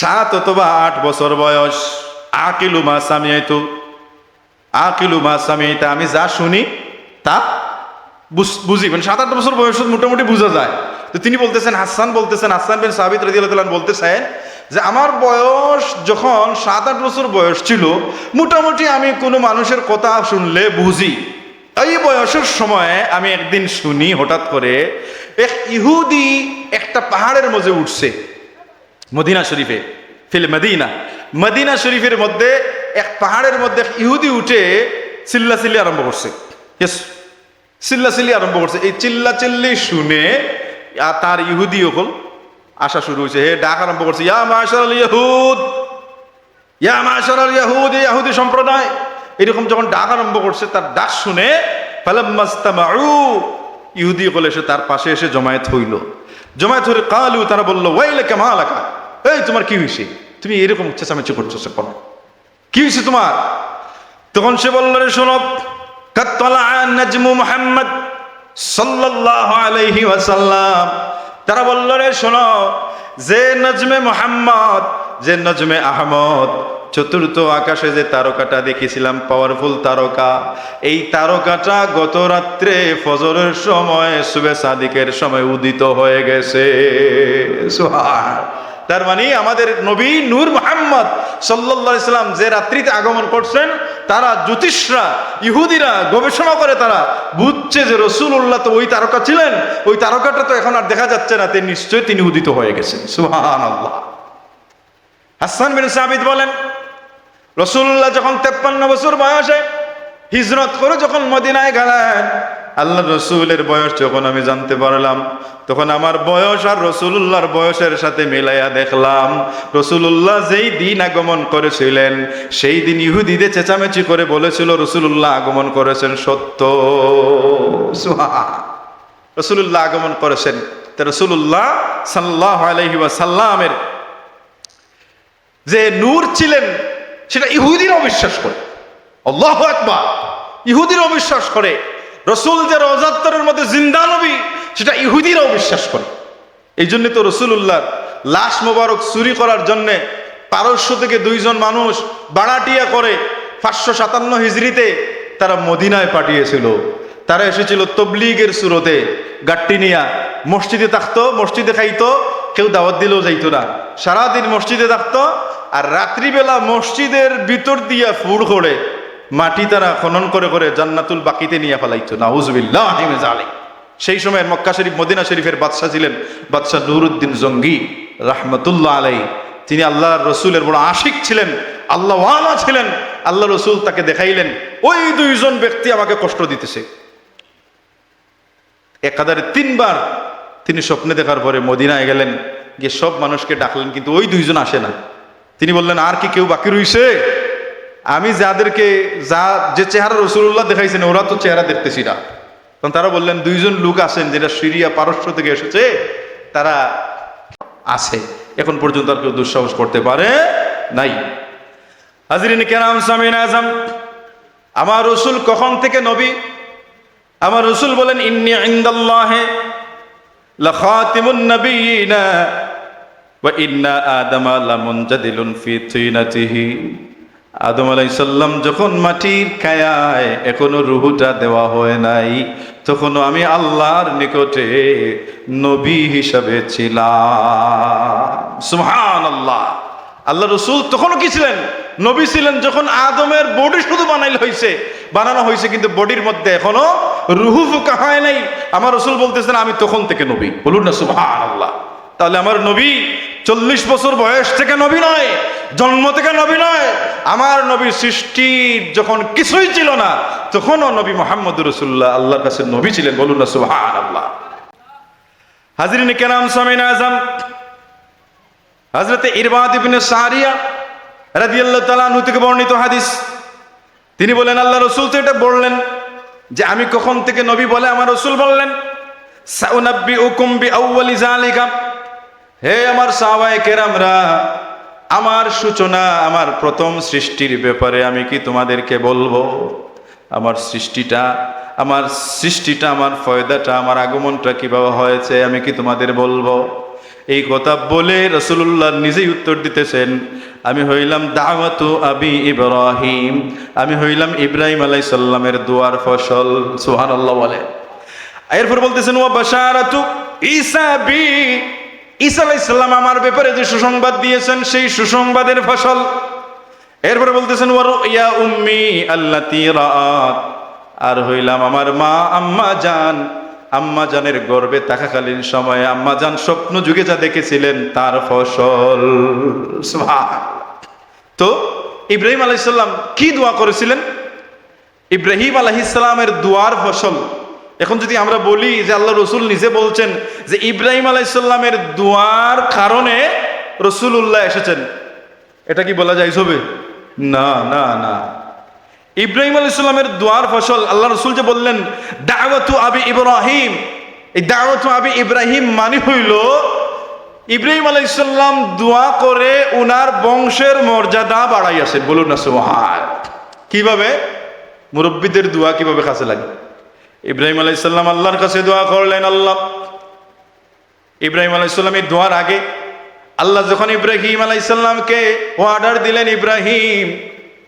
Speaker 1: 7 অথবা 8 বছর বয়স। আকিলু মা সামিআতু, আকিলু মা সামিআতা, আমি যা শুনি তা বুঝি। মানে 7-8 বছর বয়স মোটামুটি বোঝা যায়। তো তিনি বলতেছেন, হাসান বিন সাবিত রাদিয়াল্লাহু তাআলা বলতেছেন যে আমার বয়স যখন 7-8 বছর বয়স ছিল, মোটামুটি আমি কোনো মানুষের কথা শুনলে বুঝি। এই বয়সের সময় আমি একদিন শুনি হঠাৎ করে এক ইহুদি একটা পাহাড়ের মধ্যে উঠছে মদিনা শরীফে, ফিল মদিনা, মদিনা শরীফের মধ্যে এক পাহাড়ের মধ্যে এক ইহুদি উঠে চিল্লাচিল্লি আরম্ভ করছে। চিল্লাচিল্লি আরম্ভ করছে। এই চিল্লাচিল্লি শুনে তার ইহুদি হল আসা শুরু হয়েছে, হে ডাক আরম্ভ করছে, ইয়া মাশারাল ইয়াহুদ, ইয়া মাশারাল ইয়াহুদ, ইহুদি সম্প্রদায়। এরকম যখন ডাক আরম্ভ করছে, তার ডাক শুনে ফালাম্মাস্তামাউ, ইহুদি হল এসে তার পাশে এসে জমায়েত হইল। জমায়েত হয়ে কালু, তারা বলল ওয়াইলাকা মা লাকা, এই তোমার কি হয়েছে, তুমি এরকম চেঁচামেচি করছো কেন, কি হয়েছে তোমার? তখন সে বলল, রে শোনো, কাদ তালা নাজমু মুহাম্মদ সাল্লাল্লাহু আলাইহি ওয়াসাল্লাম। তারা বলল, রে শোনো, যে নজমে মুহাম্মদ, যে নজমে আহমদ, চতুর্থ আকাশে যে তারকাটা দেখেছিলাম, পাওয়ারফুল তারকা, এই তারকাটা গত রাত্রে ফজরের সময় সুবে সাদিকের সময় উদিত হয়ে গেছে। সুবহান। তার মানে আমাদের নবী নূর মুহাম্মদ সাল্লাল্লাহু আলাইহি সাল্লাম যে রাত্রিতে আগমন করছেন, তারা জ্যোতিষরা, ইহুদিরা গবেষণা করে তারা বুঝছে যে রাসূলুল্লাহ তো ওই তারকা ছিলেন, ওই তারকাটা তো এখন আর দেখা যাচ্ছে না, নিশ্চয়ই তিনি উদিত হয়ে গেছেন। সুবহানাল্লাহ। হাসান বিন সাবিত বলেন, রাসূলুল্লাহ যখন 53 বছর বয়সে হিজরত করে যখন মদিনায় গেলেন, আল্লাহ রসুলের বয়স যখন আমি জানতে পারলাম, তখন আমার বয়স আর রসুলুল্লাহর বয়সের সাথে মিলাইয়া দেখলাম, রসুলুল্লাহ যেই দিন আগমন করেছিলেন সেই দিন ইহুদিদের চেঁচামেচি করে বলেছিল রসুলুল্লাহ আগমন করেছেন সত্য। রসুলুল্লাহ আগমন করেছেন। রসুলুল্লাহ সাল্লাল্লাহু আলাইহি ওয়াসাল্লামের যে নূর ছিলেন সেটা ইহুদিরা অবিশ্বাস করে। আল্লাহু আকবার। ইহুদিরা অবিশ্বাস করে রসুল যে রওজাত্তরের মধ্যে জিন্দা নবী, সেটা ইহুদিরাও বিশ্বাস করে। এই জন্য তো রসুলুল্লাহর লাশ মোবারক চুরি করার জন্যে পারস্য থেকে 2 জন মানুষ বাড়াটিয়া করে 557 হিজরিতে তারা মদিনায় পাঠিয়েছিল। তারা এসেছিল তবলিগের সুরতে, গাট্টি নিয়া মসজিদে থাকতো, মসজিদে খাইতো, কেউ দাওয়াত দিলেও যাইতো না, সারাদিন মসজিদে থাকতো। আর রাত্রিবেলা মসজিদের ভিতর দিয়া ফুর করে মাটি তারা খনন করে করে জান্নাতুল বাকিতে নিয়ে ফেলাইতো। নাউজুবিল্লাহি মিন যালিক। সেই সময় মক্কা শরীফ মদিনা শরীফের বাদশা ছিলেন বাদশা নুরউদ্দিন জঙ্গি রাহমাতুল্লাহ আলাইহি। তিনি আল্লাহর রসুলের বড় আশিক ছিলেন, আল্লাহ ওয়ালা ছিলেন। আল্লাহ রসুল তাকে দেখাইলেন, ওই 2 জন ব্যক্তি আমাকে কষ্ট দিতেছে। একাধারে 3 বার তিনি স্বপ্নে দেখার পরে মদিনায় গেলেন, গিয়ে সব মানুষকে ডাকলেন, কিন্তু ওই 2 জন আসে না। তিনি বললেন, আর কি কেউ বাকি রইছে? আমি যাদেরকে যে চেহারা রসুল্লাহ দেখাইছেন ওরা তো চেহারা দেখতেছি না। তখন তারা বললেন, 2 জন লোক আছেন যেটা সিরিয়া পারস্য থেকে এসেছে, তারা আছে, এখন পর্যন্ত আর কেউ দুঃসাহস করতে পারে নাই। হাজরিন কেরাম, সামিন আজম, আমার রসুল কখন থেকে নবী? আমার রসুল বলেন, ইন্নী ইনদাল্লাহি লাখাতিমুন নবিয়িনা ওয়া ইন্না আদামা লামুনজাদিলুন ফি তিনাতিহি। আদম আলাইহিস সালাম যখন মাটির কায়ায় এখনো রূহটা দেওয়া হয় নাই, তখনও আমি আল্লাহর নিকটে নবী হিসাবে ছিলাম। সুবহানাল্লাহ। আল্লাহ রসুল তখনও কি ছিলেন? নবী ছিলেন। যখন আদমের বডি শুধু বানানো হয়েছে, কিন্তু বডির মধ্যে এখনো রুহু ফুকা হয় নাই, আমার রসুল বলতেছেন আমি তখন থেকে নবী। বলুন না সুবহানাল্লাহ। তাহলে আমার নবী 40 বছর বয়স থেকে নবী নয়, জন্ম থেকে নবী নয়। আমার নবী সৃষ্টির যখন কিছুই ছিল না, তখনও নবী মুহাম্মদুর রাসূলুল্লাহ আল্লাহর কাছে নবী ছিলেন। বলুন না সুবহানাল্লাহ। হাজরিন কেরাম, সামিন আজম, হযরত ইরবাদ ইবনে সারিয়া রাদিয়াল্লাহু তাআলা আনহু থেকে বর্ণিত হাদিস, তিনি বলেন আল্লাহ রসুল তো এটা বললেন যে আমি কখন থেকে নবী, বলে আমার রসুল বললেন, সাউনাব্বিউকুম বিআউয়ালি যালিকা, হে আমার সাহাবায়ে কেরামরা, আমার সূচনা, আমার প্রথম সৃষ্টির ব্যাপারে আমি কি তোমাদেরকে বলবো? আমার সৃষ্টিটা আমার ফয়দাটা আমার আগমনটা কিভাবে হয়েছে আমি কি তোমাদের বলবো? এই কথা বলে রাসূলুল্লাহ নিজেই উত্তর দিতেছেন, আমি হইলাম দাওয়াতু আবি ইব্রাহিম, আমি হইলাম ইব্রাহিম আলাইহিস সালামের দুয়ার ফসল। সুবহানাল্লাহ বলে। এরপর বলতেছেন ওয়া বাশারাতু ঈসা বি, ঈসা আলাইহিস সালাম আমার ব্যাপারে যে সুসংবাদ দিয়েছেন সেই সুসংবাদের ফসল। এরপর বলতেছেন ওয়া রুইয়া উম্মি আল্লাতী রাআত, আর হইলাম আমার মা আম্মা জানের গর্ভে থাকাকালীন সময়ে আম্মা জান স্বপ্ন যুগে যা দেখেছিলেন তার ফসল। সুবহানাল্লাহ। তো ইব্রাহিম আলাইহিস সালাম কি দোয়া করেছিলেন? ইব্রাহিম আলাইহিস সালামের দুয়ার ফসল। এখন যদি আমরা বলি যে আল্লাহ রসুল নিজে বলছেন যে ইব্রাহিম আলাইহিস সালামের দুয়ার কারণে রাসূলুল্লাহ এসেছেন, এটা কি বলা যায় হবে? না না না। ইব্রাহিম আলাইহিস সালামের দুয়ার ফসল আল্লাহ রসুল যে বললেন দাওয়াতু আবি ইব্রাহিম, এই দাওয়াতু আবি ইব্রাহিম মানে হইল ইব্রাহিম আলাইহিস সালাম দোয়া করে উনার বংশের মর্যাদা বাড়াইয়াছেন। বলুন না সুবহান। কিভাবে? মুরব্বীদের দোয়া কিভাবে কাজে লাগে? ইব্রাহিম আলাইহিস সালাম আল্লাহর কাছে দোয়া করলেন, আল্লাহ। ইব্রাহিম আলাইহিস সালামের দোয়ার আগে আল্লাহ যখন ইব্রাহিম আলাইহিস সালামকে অর্ডার দিলেন, ইব্রাহিম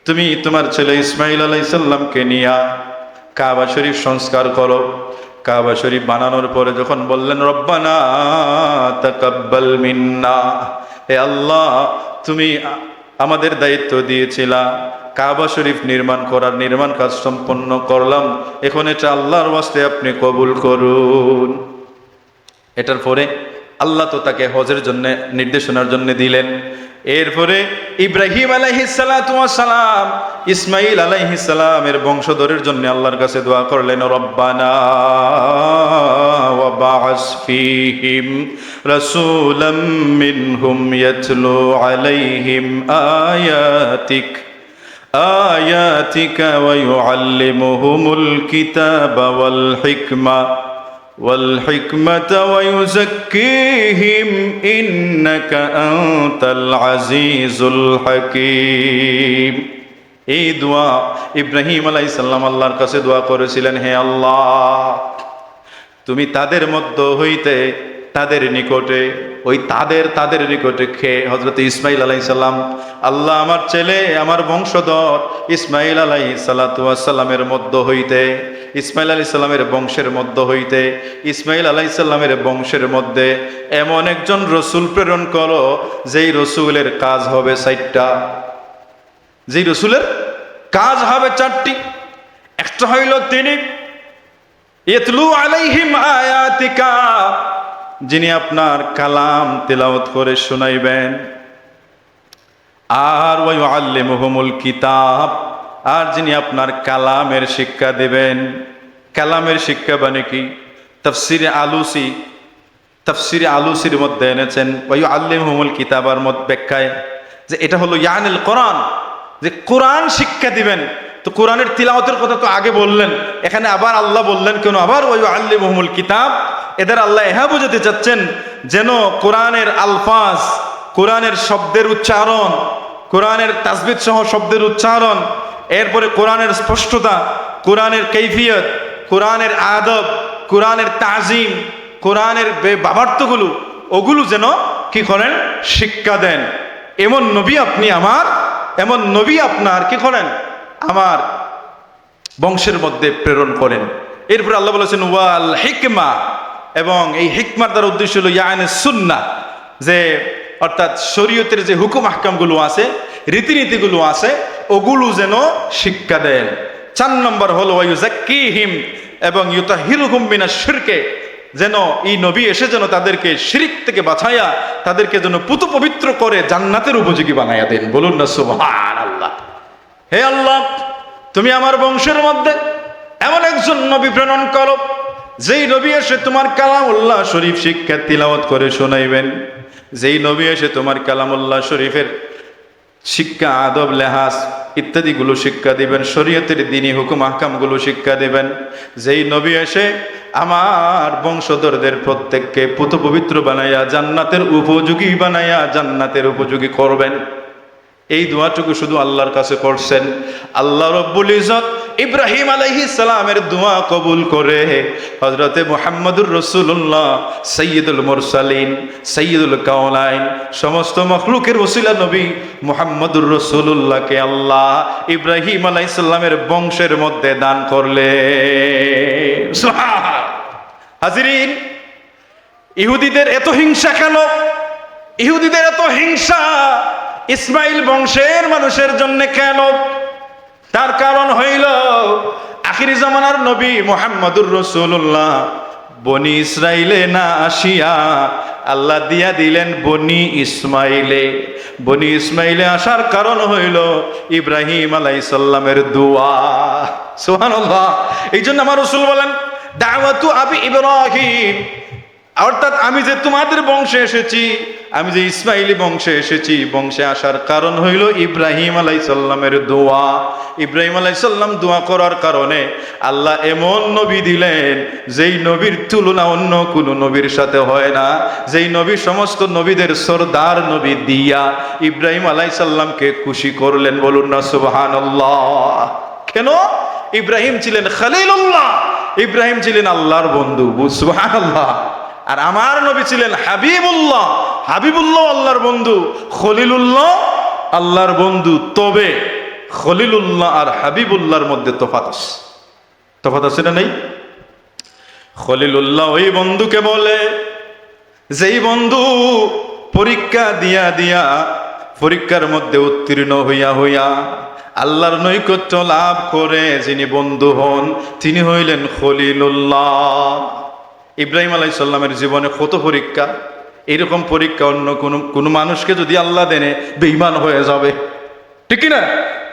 Speaker 1: তুমি তোমার ছেলে ইসমাইল আলাইহিস সালামকে নিয়া কাবা শরীফ সংস্কার করো। কাবা শরীফ বানানোর পরে যখন বললেন রব্বানা তাকাব্বাল মিন্না, হে আল্লাহ তুমি আমাদের দায়িত্ব দিয়েছিলা কাবা শরীফ নির্মাণ করার, নির্মাণ কাজ সম্পন্ন করলাম, এখন এটা আল্লাহর ওয়াস্তে আপনি কবুল করুন। এটার পরে আল্লাহ তো তাকে হজের জন্য নির্দেশনার জন্য দিলেন। এরপরে ইব্রাহিম আলাইহিস সালাতু ওয়াস সালাম ইসমাইল আলাইহিস সালামের বংশধরের জন্য আল্লাহর কাছে দোয়া করলেন রব্বানা ওয়া বা'আস ফীহিম রাসূলাম মিনহুম ইয়াতলু আলাইহিম আয়াতিকা ওয়া ইউআল্লিমুহুমুল কিতাবা ওয়াল হিকমাতা ওয়া ইউযাক্কিহিম ইন্নাকা আনতাল আজিজুল হাকীম। এই দোয়া ইব্রাহিম আলাইহিস সালাম আল্লাহর কাছে দোয়া করেছিলেন, হে আল্লাহ তুমি তাদের মধ্য হইতে তাদের নিকটে তাদের নিকটে হযরত ইসমাইল আলাইহিস সালাম, আল্লাহ আমার ছেলে আমার বংশধর ইসমাইল আলাইহিস সালাতু ওয়াস সালামের মধ্য হইতে, ইসমাইল আলাইহিস সালামের বংশের মধ্য হইতে, ইসমাইল আলাইহিস সালামের বংশের মধ্যে এমন একজন রসূল প্রেরণ করো যেই রসূলের কাজ হবে 4টা, যেই রসূলের কাজ হবে 4টি। একটা হইল তিনি ইয়াতলু আলাইহিম আয়াতিকা, যিনি আপনার কালাম তেলাওয়াত করে শোনাইবেন, আর ওয়া ইউআল্লিমুহুমুল কিতাব, আর যিনি আপনার কালামের শিক্ষা দিবেন। কালামের শিক্ষা মানে কি? তাফসিরে আলুসির মধ্যে এনেছেন ওয়া ইউআল্লিমুহুমুল কিতাবার মধ্যে ব্যাখ্যায় যে এটা হলো ইয়ানিল কোরআন, যে কোরআন শিক্ষা দিবেন। তো কোরআনের তিলাওয়াতের কথা তো আগে বললেন, এখানে আবার আল্লাহ বললেন কেন আবার ওয়া ইউআল্লিমুহুমুল কিতাব? এদের আল্লাহ ইহা বোঝাতে চাচ্ছেন যেন কোরআনের আলফাজ, কোরআনের শব্দের উচ্চারণ, কোরআনের তাসবিহ সহ শব্দের উচ্চারণ, এরপরে কোরআনের স্পষ্টতা, কোরআনের কৈফিয়ত, কোরআনের আদব, কোরআনের তাজিম, কোরআনের ভাবার্থগুলো, ওগুলো যেন কি করেন? শিক্ষা দেন। এমন নবী আপনি আমার, এমন নবী আপনার কি করেন? আমার বংশের মধ্যে প্রেরণ করেন। এরপরে আল্লাহ বলেছেন ওয়াল হিকমা, এবং এই হিকমার দ্বারা উদ্দেশ্য হলো ইয়ানে সুন্নাহ, যে অর্থাৎ শরীয়তের যে হুকুম আহকামগুলো আছে, রীতিনীতিগুলো আছে, ওগুলো যেন শিক্ষা দেন। 4 নম্বর হলো ওয়া ইউযাক্কিহিম, এবং ইউতাহিরুহুম মিনাশ শিরকে, যেন এই নবী এসে যেন তাদেরকে শিরক থেকে বাঁচাইয়া তাদেরকে যেন পুত পবিত্র করে জান্নাতের উপযোগী বানাইয়া দেন। বলুন না সুবহানাল্লাহ। হে আল্লাহ তুমি আমার বংশের মধ্যে এমন একজন নবী প্রেরণ করো যেই নবী এসে তোমার কালামুল্লাহ শরীফ শিক্ষা তিলাওয়াত করে শোনাইবেন, যেই নবী এসে তোমার কালামুল্লাহ শরীফের শিক্ষা, আদব, লেহাজ ইত্যাদিগুলো শিক্ষা দিবেন, শরীয়তের দ্বীনি হুকুম আহকামগুলো শিক্ষা দিবেন, যেই নবী এসে আমার বংশধরদের প্রত্যেককে পুত পবিত্র বানাইয়া জান্নাতের উপযোগী করবেন। এই দোয়াটুকু শুধু আল্লাহর কাছে করছেন। আল্লাহ রব্বুল ইজ্জত ইব্রাহিম আলাইহিস সালামের দোয়া কবুল করে হযরতে মুহাম্মদুর রাসূলুল্লাহ সাইয়্যিদুল মুরসালিন সাইয়্যিদুল কাওনাইন সমস্ত মাখলুকের ওসিলা নবী মুহাম্মদুর রাসূলুল্লাহকে আল্লাহ ইব্রাহিম আলাইহিস সালামের বংশের মধ্যে দান করলেন। সুবহান। হাজিরিন, ইহুদিদের এত হিংসা কেন? ইহুদিদের এত হিংসা ইসমাইল বংশের মানুষের জন্য কেন? তার কারণ হইল আখিরি জামানার নবী মুহাম্মদুর রাসূলুল্লাহ বনি ইসরাইলে না আসিয়া আল্লাহ দিয়া দিলেন বনি ইসমাইলে। বনি ইসমাইলে আসার কারণ হইল ইব্রাহিম আলাইহিস সালামের দোয়া। সুবহানাল্লাহ। এই জন্য আমার রাসূল বলেন দাওয়াতু আবি ইব্রাহিম, অর্থাৎ আমি যে তোমাদের বংশে এসেছি, আমি যে ইসমাইলি বংশে এসেছি, বংশে আসার কারণ হইল ইব্রাহিম আলাইহিস সালামের দোয়া। ইব্রাহিম আলাইহিস সালাম দোয়া করার কারণে আল্লাহ এমন নবী দিলেন যেই নবীর তুলনা অন্য কোনো নবীর সাথে হয় না, যেই নবী সমস্ত নবীদের সরদার নবী দিয়া ইব্রাহিম আলাইহিস সালামকে খুশি করলেন। বলুন না সুবহানাল্লাহ। কেন? ইব্রাহিম ছিলেন খলিলুল্লাহ, ইব্রাহিম ছিলেন আল্লাহর বন্ধু। সুবহানাল্লাহ। আর আমার নবী ছিলেন হাবিবুল্লাহ, হাবিবুল্লাহ আল্লাহর বন্ধু, খলিলুল্লাহ আল্লাহর বন্ধু। তবে খলিলুল্লাহ আর হাবিবুল্লাহর মধ্যে তফাৎ আছে না নেই? খলিলুল্লাহ ওই বন্ধুকে বলে যেই বন্ধু পরীক্ষা দিয়া দিয়া পরীক্ষার মধ্যে উত্তীর্ণ হইয়া আল্লাহর নৈকট্য লাভ করে যিনি বন্ধু হন তিনি হইলেন খলিলুল্লাহ। ইব্রাহিম আলাইহিস সালামের জীবনে কত পরীক্ষা, এরকম পরীক্ষা অন্য কোনো মানুষকে যদি আল্লাহ দেনে বেঈমান হয়ে যাবে, ঠিক না?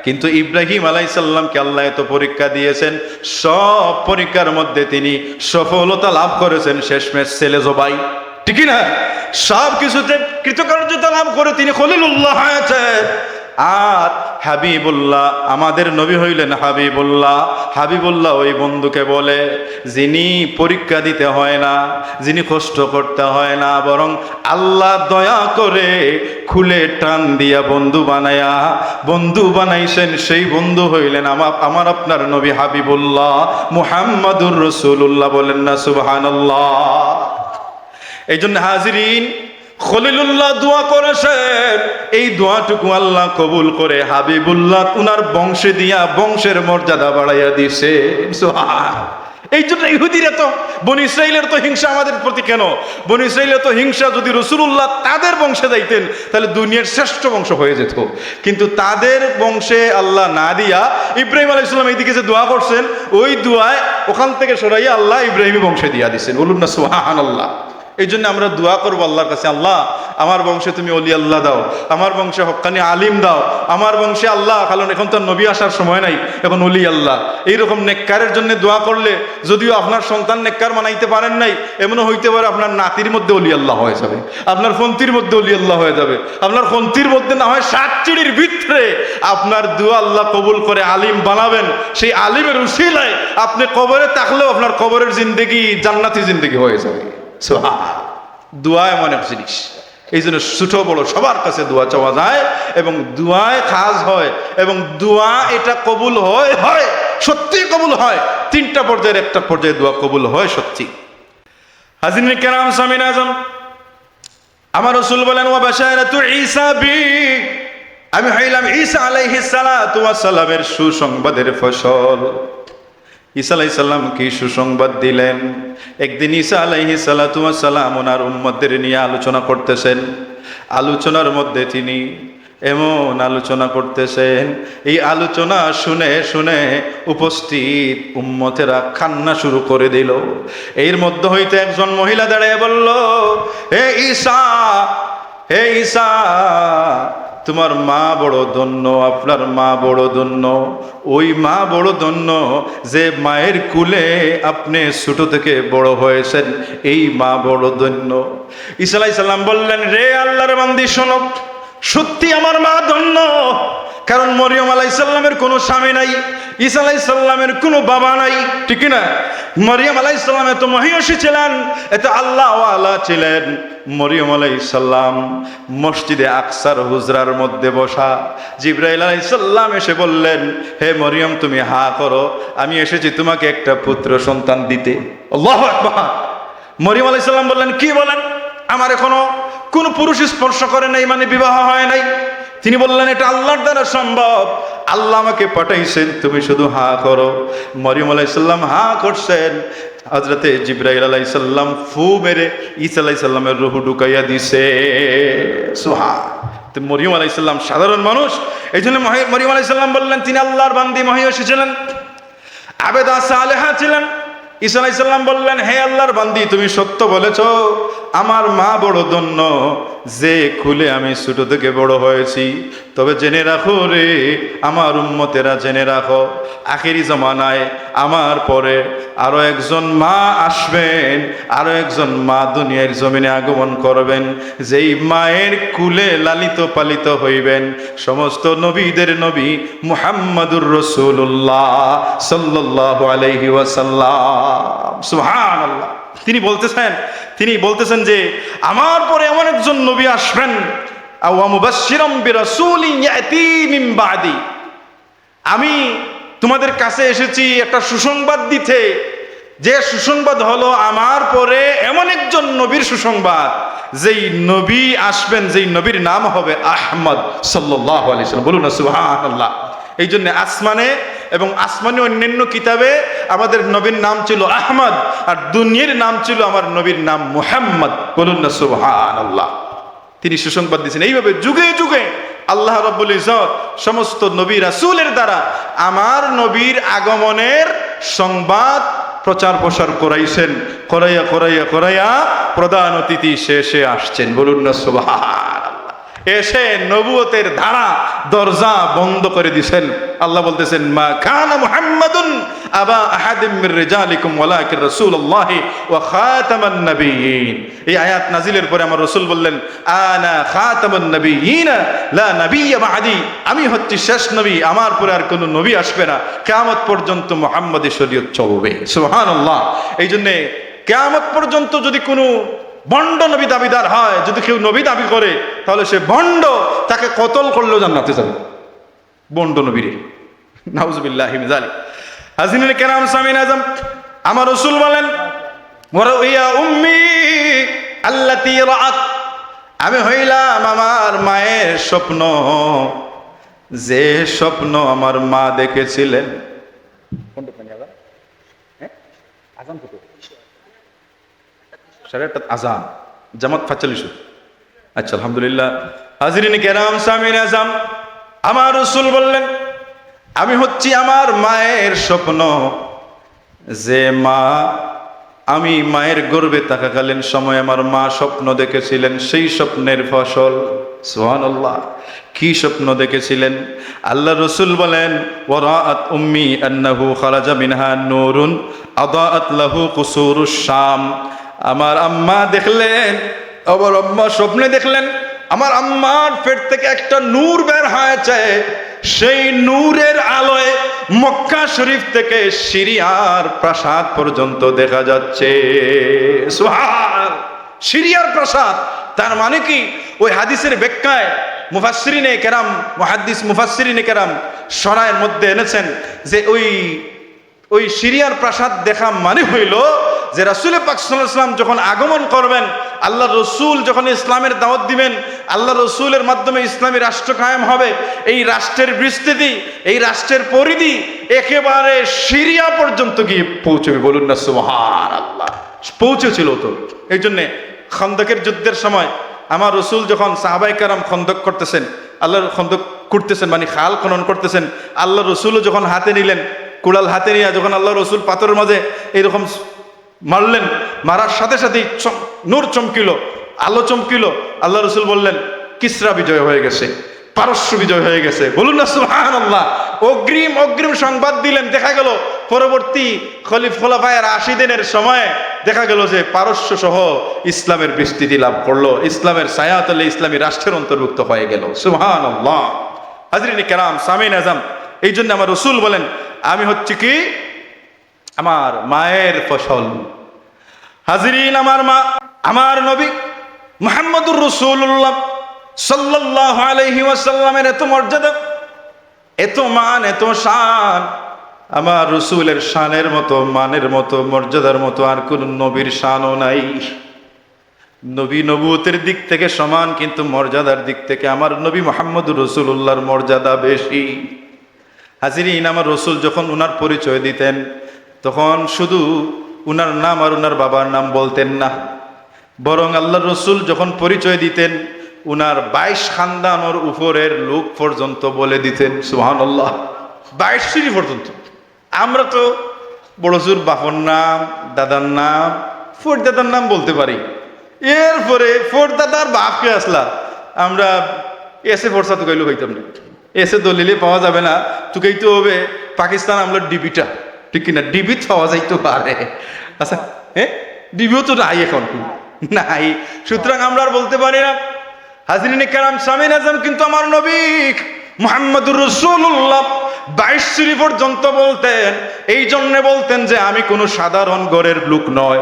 Speaker 1: কিন্তু ইব্রাহিম আলাইহিস সালামকে আল্লাহ এত পরীক্ষা দিয়েছেন, সব পরীক্ষার মধ্যে তিনি সফলতা লাভ করেছেন, শেষমেশ ছেলে জবাই, ঠিক না? সব কিছুতে কৃতকার্যতা লাভ করে তিনি খলিলুল্লাহ হয়েছেন। আর হাবিবুল্লাহ, আমাদের নবী হইলেন হাবিবুল্লাহ। হাবিবুল্লাহ ওই বন্ধুকে বলে যিনি পরীক্ষা দিতে হয় না, যিনি কষ্ট করতে হয় না, বরং আল্লাহ দয়া করে খুলে টান দিয়া বন্ধু বানাইছেন, সেই বন্ধু হইলেন আমার আপনার নবী হাবিবুল্লাহ মুহাম্মাদুর রাসূলুল্লাহ। বলেন না সুবহানাল্লাহ। এই জন্য হাজিরিন, খলিলুল্লাহ দোয়া করেছেন, এই দোয়াটুকু আল্লাহ কবুল করে হাবিবুল্লাহ উনার বংশে দিয়া বংশের মর্যাদা বাড়াইয়া দিছে। এই জন্য ইহুদির এত, বনি ইসরাইলের তো হিংসা আমাদের প্রতি কেন? বনি ইসরাইলের তো হিংসা, যদি রাসূলুল্লাহ তাদের বংশে যাইতেন তাহলে দুনিয়ার শ্রেষ্ঠ বংশ হয়ে যেত। কিন্তু তাদের বংশে আল্লাহ না দিয়া ইব্রাহিম আলাইহিস সালাম এইদিকে যে দোয়া করছেন, ওই দোয়ায় ওখান থেকে সরাইয়া আল্লাহ ইব্রাহিমী বংশে দিয়া দিচ্ছেন। বলুন না সুবহানাল্লাহ। এই জন্য আমরা দোয়া করবো আল্লাহর কাছে, আল্লাহ আমার বংশে তুমি অলি আল্লাহ দাও, আমার বংশে হক্কানি আলিম দাও, আমার বংশে আল্লাহ, কারণ এখন তো নবী আসার সময় নাই, এখন অলি আল্লাহ। এইরকম নেককারের জন্য দোয়া করলে যদিও আপনার সন্তান নেককার বানাইতে পারেন নাই, এমনও হইতে পারে আপনার নাতির মধ্যে অলি আল্লাহ হয়ে যাবে, আপনার ফন্তির মধ্যে অলি আল্লাহ হয়ে যাবে, আপনার ফন্তির মধ্যে না হয় 7 চিড়ির ভিতরে আপনার দোয়া আল্লাহ কবুল করে আলিম বানাবেন। সেই আলিমের উসিলায় আপনি কবরে থাকলেও আপনার কবরের জিন্দেগি জান্নাতি জিন্দেগি হয়ে যাবে। দোয়া এমন এক জিনিস, এই জন্য ছোট বড় সবার কাছে দোয়া চাওয়া যায় এবং দোয়ায় কাজ হয়, এবং দোয়া এটা কবুল হয় সত্যি কবুল হয়। 3টা পর্যায়ের একটা পর্যায়ে দোয়া কবুল হয় সত্যি। হাজিরিন কেরাম, সামিন আজম, আমার রাসূল বলেন ওয়া বাশারাতু ঈসা বি, আমি হইলাম ঈসা আলাইহিস সালাতু ওয়াস সালামের সুসংবাদের ফসল। ঈসা আলাইহিস সালাম কি সুসংবাদ দিলেন? একদিন ঈসা আলাইহিস সালাতু ওয়াস সালাম ওনার উম্মতদের নিয়ে আলোচনা করতেছেন। আলোচনার মধ্যে তিনি এমন আলোচনা করতেছেন, এই আলোচনা শুনে শুনে উপস্থিত উম্মতেরা কান্না শুরু করে দিল। এর মধ্যে হইতে একজন মহিলা দাঁড়িয়ে বলল, হে ঈসা, তোমার মা বড় ধন্য, আপনার মা বড় ধন্য, ওই মা বড় ধন্য যে মায়ের কুলে আপনি ছোট থেকে বড় হয়েছেন, এই মা বড় ধন্য। ঈসা আলাইহিস সালাম বললেন, রে আল্লাহর বান্দি শোনো, সত্যি আমার মা ধন্য, কারণ মরিয়ম আলাইহিস সালামের কোনো স্বামী নাই, ঈসা আলাইহিস সালামের কোনো বাবা নাই, ঠিক না? মরিয়ম আলাইহিস সালাম এত মহিয়সী ছিলেন, এত আল্লাহওয়ালা ছিলেন। মরিয়ম আলাইহিস সালাম মসজিদে আকসার হুজরার মধ্যে বসা, জিবরাইল আলাইহিস সালাম এসে বললেন, হে মরিয়ম তুমি হা করো, আমি এসেছি তোমাকে একটা পুত্র সন্তান দিতে। আল্লাহু আকবার। মরিয়ম আলাইহিস সালাম বললেন, কি বলেন? আমার এখনো কোন পুরুষ স্পর্শ করে নাই, মানে বিবাহ হয় নাই। তিনি বললেন, এটা আল্লাহর দ্বারা সম্ভব, আল্লাহ আমাকে পাঠাইছেন, তুমি শুধু হা করো। মরিয়ম আলাইহিস সালাম হা করছেন। হযরতে জিবরাইল আলাইহিস সালাম ফু মেরে ঈসা আলাইহিস সালামের রূহ ঢুকাইয়া দিছে। সুবহান। তো মরিয়ম আলাইহিস সালাম সাধারণ মানুষ, এই জন্য মরিয়ম আলাইহিস সালাম বললেন তিনি আল্লাহর বান্দি, মহিয়সী ছিলেন, আবেদা সালেহা ছিলেন। ঈসা আলাইহিস সালাম বললেন, হে আল্লাহর বান্দি, তুমি সত্য বলেছো, আমার মা বড় ধন্য যে খুলে আমি ছোট থেকে বড় হয়েছি। তবে জেনে রাখো রে আমার উম্মতেরা, জেনে রাখো আখেরি জমানায় আমার পরে আরো একজন মা আসবেন, আরো একজন মা দুনিয়ার জমিনে আগমন করবেন, যেই মায়ের কুলে লালিত পালিত হইবেন সমস্ত নবীদের নবী মুহাম্মাদুর রাসূলুল্লাহ সাল্লাল্লাহু আলাইহি ওয়াসাল্লাম। সুবহানাল্লাহ। তিনি বলতেছেন যে আমার পরে এমন একজন নবী আসবেন, ওয়া মুবাশশিরাম বিরাসূলিন ইয়াতি মিন বাদি, আমি তোমাদের কাছে এসেছি একটা সুসংবাদ দিতে, যে সুসংবাদ হলো আমার পরে এমন একজন নবীর সুসংবাদ, যেই নবী আসবেন, যেই নবীর নাম হবে আহমদ সাল্লাল্লাহু আলাইহি ওয়াসাল্লাম। বলুন না সুবহানাল্লাহ। এই জন্য আসমানে এবং আসমানে অন্যান্য কিতাবে আমাদের নবীর নাম ছিল আহমদ, আর দুনিয়ার নাম ছিল আমার নবীর নাম মুহাম্মদ। বলুন না সুবহানাল্লাহ। তিনি সুসংবাদ দিয়েছেন। এইভাবে যুগে যুগে আল্লাহ রাব্বুল ইজ্জত সমস্ত নবী রাসূলের দ্বারা আমার নবীর আগমনের সংবাদ প্রচার প্রসার করাইছেন, করাইয়া প্রধান অতিথি শেষে আসছেন। বলুন না সুবহানাল্লাহ। এসে নবুয়তের ধারা দরজা বন্ধ করে দিয়েছেন। আল্লাহ বলতেছেন, মা কানা মুহাম্মাদুন আবা আহাদিম মির রিজালিকুম ওয়ালাকিন রাসূলুল্লাহি ওয়া খাতামান নবিয়্যিন। এই আয়াত নাজিলের পরে আমার রাসূল বললেন, আনা খাতামুন নবিয়্যিন লা নবিয়্য বাদি, আমি হচ্ছি শেষ নবী, আমার পরে আর কোনো নবী আসবে না, কিয়ামত পর্যন্ত মুহাম্মাদের শরীয়ত চলবে। সুবহানাল্লাহ। এই জন্য কিয়ামত পর্যন্ত যদি কোনো বন্ড নবী দাবিদার হয়, যদি কেউ নবী দাবি করে, তাহলে সে বন্ড, তাকে কতল করলেও জান্নাতে যাবে। বন্ড নবীরে, নাউজুবিল্লাহি মিন যালিক। হাজিরিন কেরাম, সামিন আজম, আমার রাসূল বলেন, ওয়া উম্মি আল্লাতী রাআত, আমি হইলাম আমার মায়ের স্বপ্ন, যে স্বপ্ন আমার মা দেখেছিলেন। আজান জামাত 45। আচ্ছা, আলহামদুলিল্লাহ। হাজিরিন কেরাম, সামিন আজম, আমার রাসূল বললেন, আমি হচ্ছি আমার মায়ের স্বপ্ন, যে মা আমি মায়ের গর্ভে থাকাকালীন সময় আমার মা স্বপ্ন দেখেছিলেন, সেই স্বপ্নের ফসল। সুবহানাল্লাহ। কি স্বপ্ন দেখেছিলেন? আল্লাহ রাসূল বলেন, ওয়ারাআত উম্মি আন্নাহু খারাজা মিনহা নূরুন আদাআত লাহু কুসুরুশ শাম। আমার আম্মা দেখলেন, আমার আম্মা স্বপ্নে দেখলেন, আমার আম্মার পেট থেকে একটা নূর বের হয়েছে, সেই নূরের আলোয় মক্কা শরীফ থেকে সিরিয়ার প্রাসাদ পর্যন্ত দেখা যাচ্ছে। সুবহান। সিরিয়ার প্রাসাদ, তার মানে কি? ওই হাদিসের ব্যাখ্যায় মুফাসসিরিনে কেরাম, মুফাসসিরিনে কেরাম শরহের মধ্যে এনেছেন যে ওই সিরিয়ার প্রাসাদ দেখা মানে হইল যে রাসূল পাক সাল্লাল্লাহু আলাইহি ওয়াসাল্লাম যখন আগমন করবেন, আল্লাহ রসুল যখন ইসলামের দাওয়াত দিবেন, আল্লাহ রসুলের মাধ্যমে ইসলামী রাষ্ট্র কায়েম হবে, এই রাষ্ট্রের বিস্তৃতি, এই রাষ্ট্রের পরিধি একেবারে সিরিয়া পর্যন্ত গিয়ে পৌঁছবে। বলুন না সুবহানাল্লাহ। পৌঁছেছিল তো। এই জন্যে খন্দকের যুদ্ধের সময় আমার রসুল যখন সাহাবায়ে কেরাম খন্দক করতেছেন, আল্লাহর খন্দক করতেছেন, মানে খাল খনন করতেছেন, আল্লাহ রসুলও যখন হাতে নিলেন, কুড়াল হাতে নিয়ে যখন আল্লাহ রসুল পাথরের মাঝে এইরকম মারলেন, মারার সাথে সাথেই নূর চমকিল, আলো চমকিল। আল্লাহ রসুল বললেন, কিসরা বিজয় হয়ে গেছে, পারস্য বিজয় হয়ে গেছে। বলুন না সুবহানাল্লাহ। অগ্রিম সংবাদ দিলেন। দেখা গেল পরবর্তী খোলাফায়ে রাশিদিনের সময়ে দেখা গেল যে পারস্য সহ ইসলামের বিস্তৃতি লাভ করলো, ইসলামের ছায়াতলে ইসলামী রাষ্ট্রের অন্তর্ভুক্ত হয়ে গেল। সুবহানাল্লাহ। হাজরিন কেরাম, সামিন আজম, এই জন্য আমার রসুল বলেন আমি হচ্ছে কি আমার মায়ের ফসল। হাজরিন, আমার মা, আমার নবী মুহাম্মদুর রাসূলুল্লাহ সাল্লাল্লাহু আলাইহি ওয়াসাল্লামের এত মর্যাদা, এত মান, এত শান, আমার রসুলের শানের মতো, মানের মতো, মর্যাদার মতো আর কোন নবীর শানও নাই। নবী নবুয়তের দিক থেকে সমান, কিন্তু মর্যাদার দিক থেকে আমার নবী মুহাম্মদুর রাসূলুল্লাহর মর্যাদা বেশি। হাজিরিন, আমার রসুল যখন উনার পরিচয় দিতেন তখন শুধু উনার নাম আর উনার বাবার নাম বলতেন না, বরং আল্লাহর রসুল যখন পরিচয় দিতেন উনার 22 খানদানোর উপরের লোক পর্যন্ত বলে দিতেন। সুবহানাল্লাহ, 22 সিঁড়ি পর্যন্ত। আমরা তো বড়জোর বাপর নাম, দাদার নাম, ফোর দাদার নাম বলতে পারি, এরপরে ফোর দাদার বাপকে আসলা আমরা এসে ফোরসা তুকাইলো হইতাম না, এসে দলিলে পাওয়া যাবে না, তুকাইতে হবে পাকিস্তান আমরা ডিবিটা, ঠিক কিনা? ডিবিট পাওয়া যাইতে পারে। আচ্ছা, হ্যাঁ, ডিবিও তো নাই এখন, নাই, সুতরাং আমরা আর বলতে পারি না। হাজরিন কেরাম, সামিন আজম কিন্তু আমার নবী মুহাম্মদুর রাসূলুল্লাহ 22 সিঁড়ি পর্যন্ত বলতেন। এই জন্য বলতেন যে আমি কোনো সাধারণ ঘরের লোক নয়,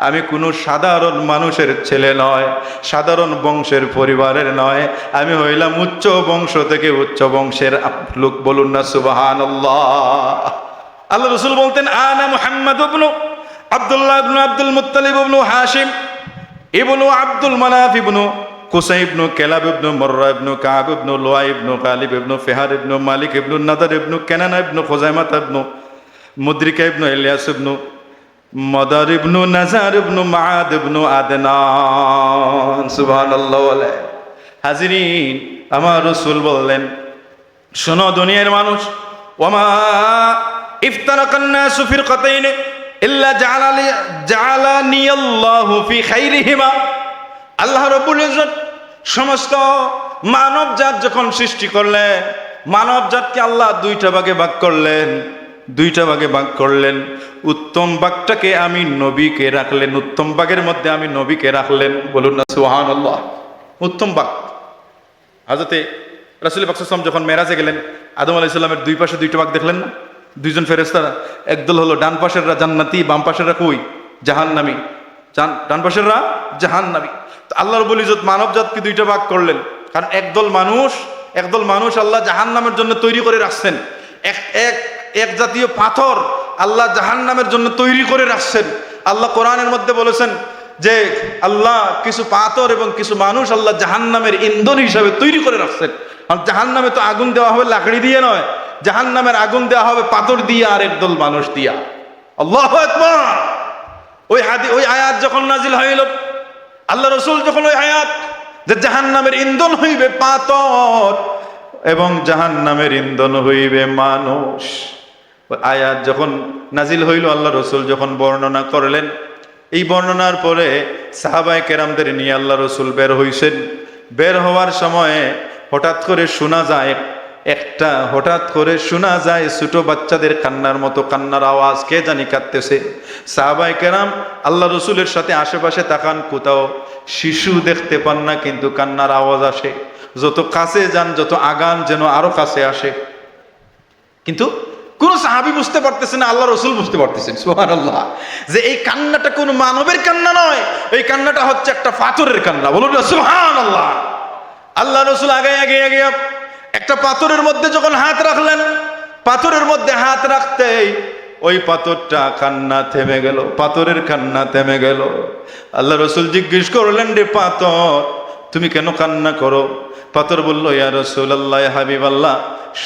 Speaker 1: আমি কোনো সাধারণ মানুষের ছেলে নয়, সাধারণ বংশের পরিবারের নয়, আমি হইলাম উচ্চ বংশ থেকে উচ্চ বংশের লোক। বলুন না সুবহানাল্লাহ। আল্লাহ রসুল বলতেন আনা মুহাম্মদ ইবনু আব্দুল্লাহ ইবনু আব্দুল মুত্তালিব ইবনু হাশিম ইবনু আব্দুল মানাফ ইবনু কুসাই ইবনু কেলাব ইবনু মুররা ইবনু কাব ইবনু লুআই ইবনু গালিব ইবনু ফিহার ইবনু মালিক ইবনু নাদার ইবনু কেনানা ইবনু খুজাইমা ইবনু মুদরিকা ইবনু ইলিয়াস ইবনু মাদার ইবনু নাজার ইবনু মাআদ ইবনু আদনান। সুবহানাল্লাহ। হাজিরিন, আমার রাসূল বললেন শোনো দুনিয়ার মানুষ, ওয়ামা ইফতারাকান নাসু ফিরকাতাইন ইল্লা জাআলানি আল্লাহু ফি খাইরিহিমা। আল্লাহ রাব্বুল ইজ্জত সমস্ত মানব জাত যখন সৃষ্টি করলেন, মানব জাতকে আল্লাহ দুইটা ভাগে ভাগ করলেন, দুইটা ভাগে ভাগ করলেন। উত্তম ভাগটাকে আমি নবীকে রাখলেন, উত্তম ভাগের মধ্যে আমি নবীকে রাখলেন। বলুন না সুবহানাল্লাহ। উত্তম ভাগ, হযরতে রাসূল পাক সাল্লাল্লাহু আলাইহি ওয়াসাল্লাম যখন মেরাজে গেলেন, আদম আলাইহিস সালামের দুই পাশে দুইটা ভাগ দেখলেন না? দুইজন ফেরেশতারা, একদল হলো ডান পাশেররা জান্নাতি, বাম পাশেররা কই? জাহান্নামী। ডান পাশেররা জাহান্নামী। তো আল্লাহ রাব্বুল ইজ্জত মানব জাতকে দুইটা ভাগ করলেন, কারণ একদল মানুষ আল্লাহ জাহান্নামের জন্য তৈরি করে রাখছেন। এক জাতীয় পাথর আল্লাহ জাহান্নামের জন্য তৈরি করে রাখছেন। আল্লাহ কোরআনের মধ্যে বলেছেন যে আল্লাহ কিছু পাথর এবং কিছু মানুষ আল্লাহ জাহান্নামের ইন্ধন হিসাবে তৈরি করে রাখছেন। আর জাহান্নামে তো আগুন দেওয়া হবে লাকড়ি দিয়ে নয়, জাহান্নামের আগুন দেওয়া হবে পাথর দিয়ে আর একদল মানুষ দিয়া। আল্লাহু আকবার। ওই আয়াত যখন নাজিল হইল, আল্লাহ রাসূল যখন ওই আয়াত যে জাহান্নামের ইন্ধন হইবে পাথর এবং জাহান্নামের ইন্ধন হইবে মানুষ, ওই আয়াত যখন নাজিল হইল, আল্লাহ রাসূল যখন বর্ণনা করলেন, এই বর্ণনার পরে সাহাবায়ে কেরামদের নিয়ে আল্লাহ রাসূল বের হইছেন। বের হওয়ার সময়ে হঠাৎ করে শোনা যায় ছোট বাচ্চাদের কান্নার মতো কান্নার আওয়াজ, কে জানি কাঁদতেছে। সাহাবায়ে কেরাম আল্লাহ রসুলের সাথে আশেপাশে তাকান, কোথাও শিশু দেখতে পান না, কিন্তু কান্নার আওয়াজ আসে। যত কাছে যান, যত আগান, যেন আরো কাছে আসে, কিন্তু কোন সাহাবী বুঝতে পারতেছে না, আল্লাহ রসুল বুঝতে পারতেছেন সুবহানাল্লাহ, যে এই কান্নাটা কোন মানবের কান্না নয়, এই কান্নাটা হচ্ছে একটা পাথরের কান্না। বলুন না সুবহানাল্লাহ। আল্লাহ রসুল আগে একটা পাথরের মধ্যে যখন হাত রাখলেন, পাথরের মধ্যে হাত রাখতেই ওই পাথরটা কান্না থেমে গেল, পাথরের কান্না থেমে গেল। আল্লাহ রসুল জিজ্ঞেস করলেন, রে পাথর, তুমি কেন কান্না করো? পাথর বলল, ইয়া রাসূলুল্লাহ, ইয়া হাবিবাল্লাহ,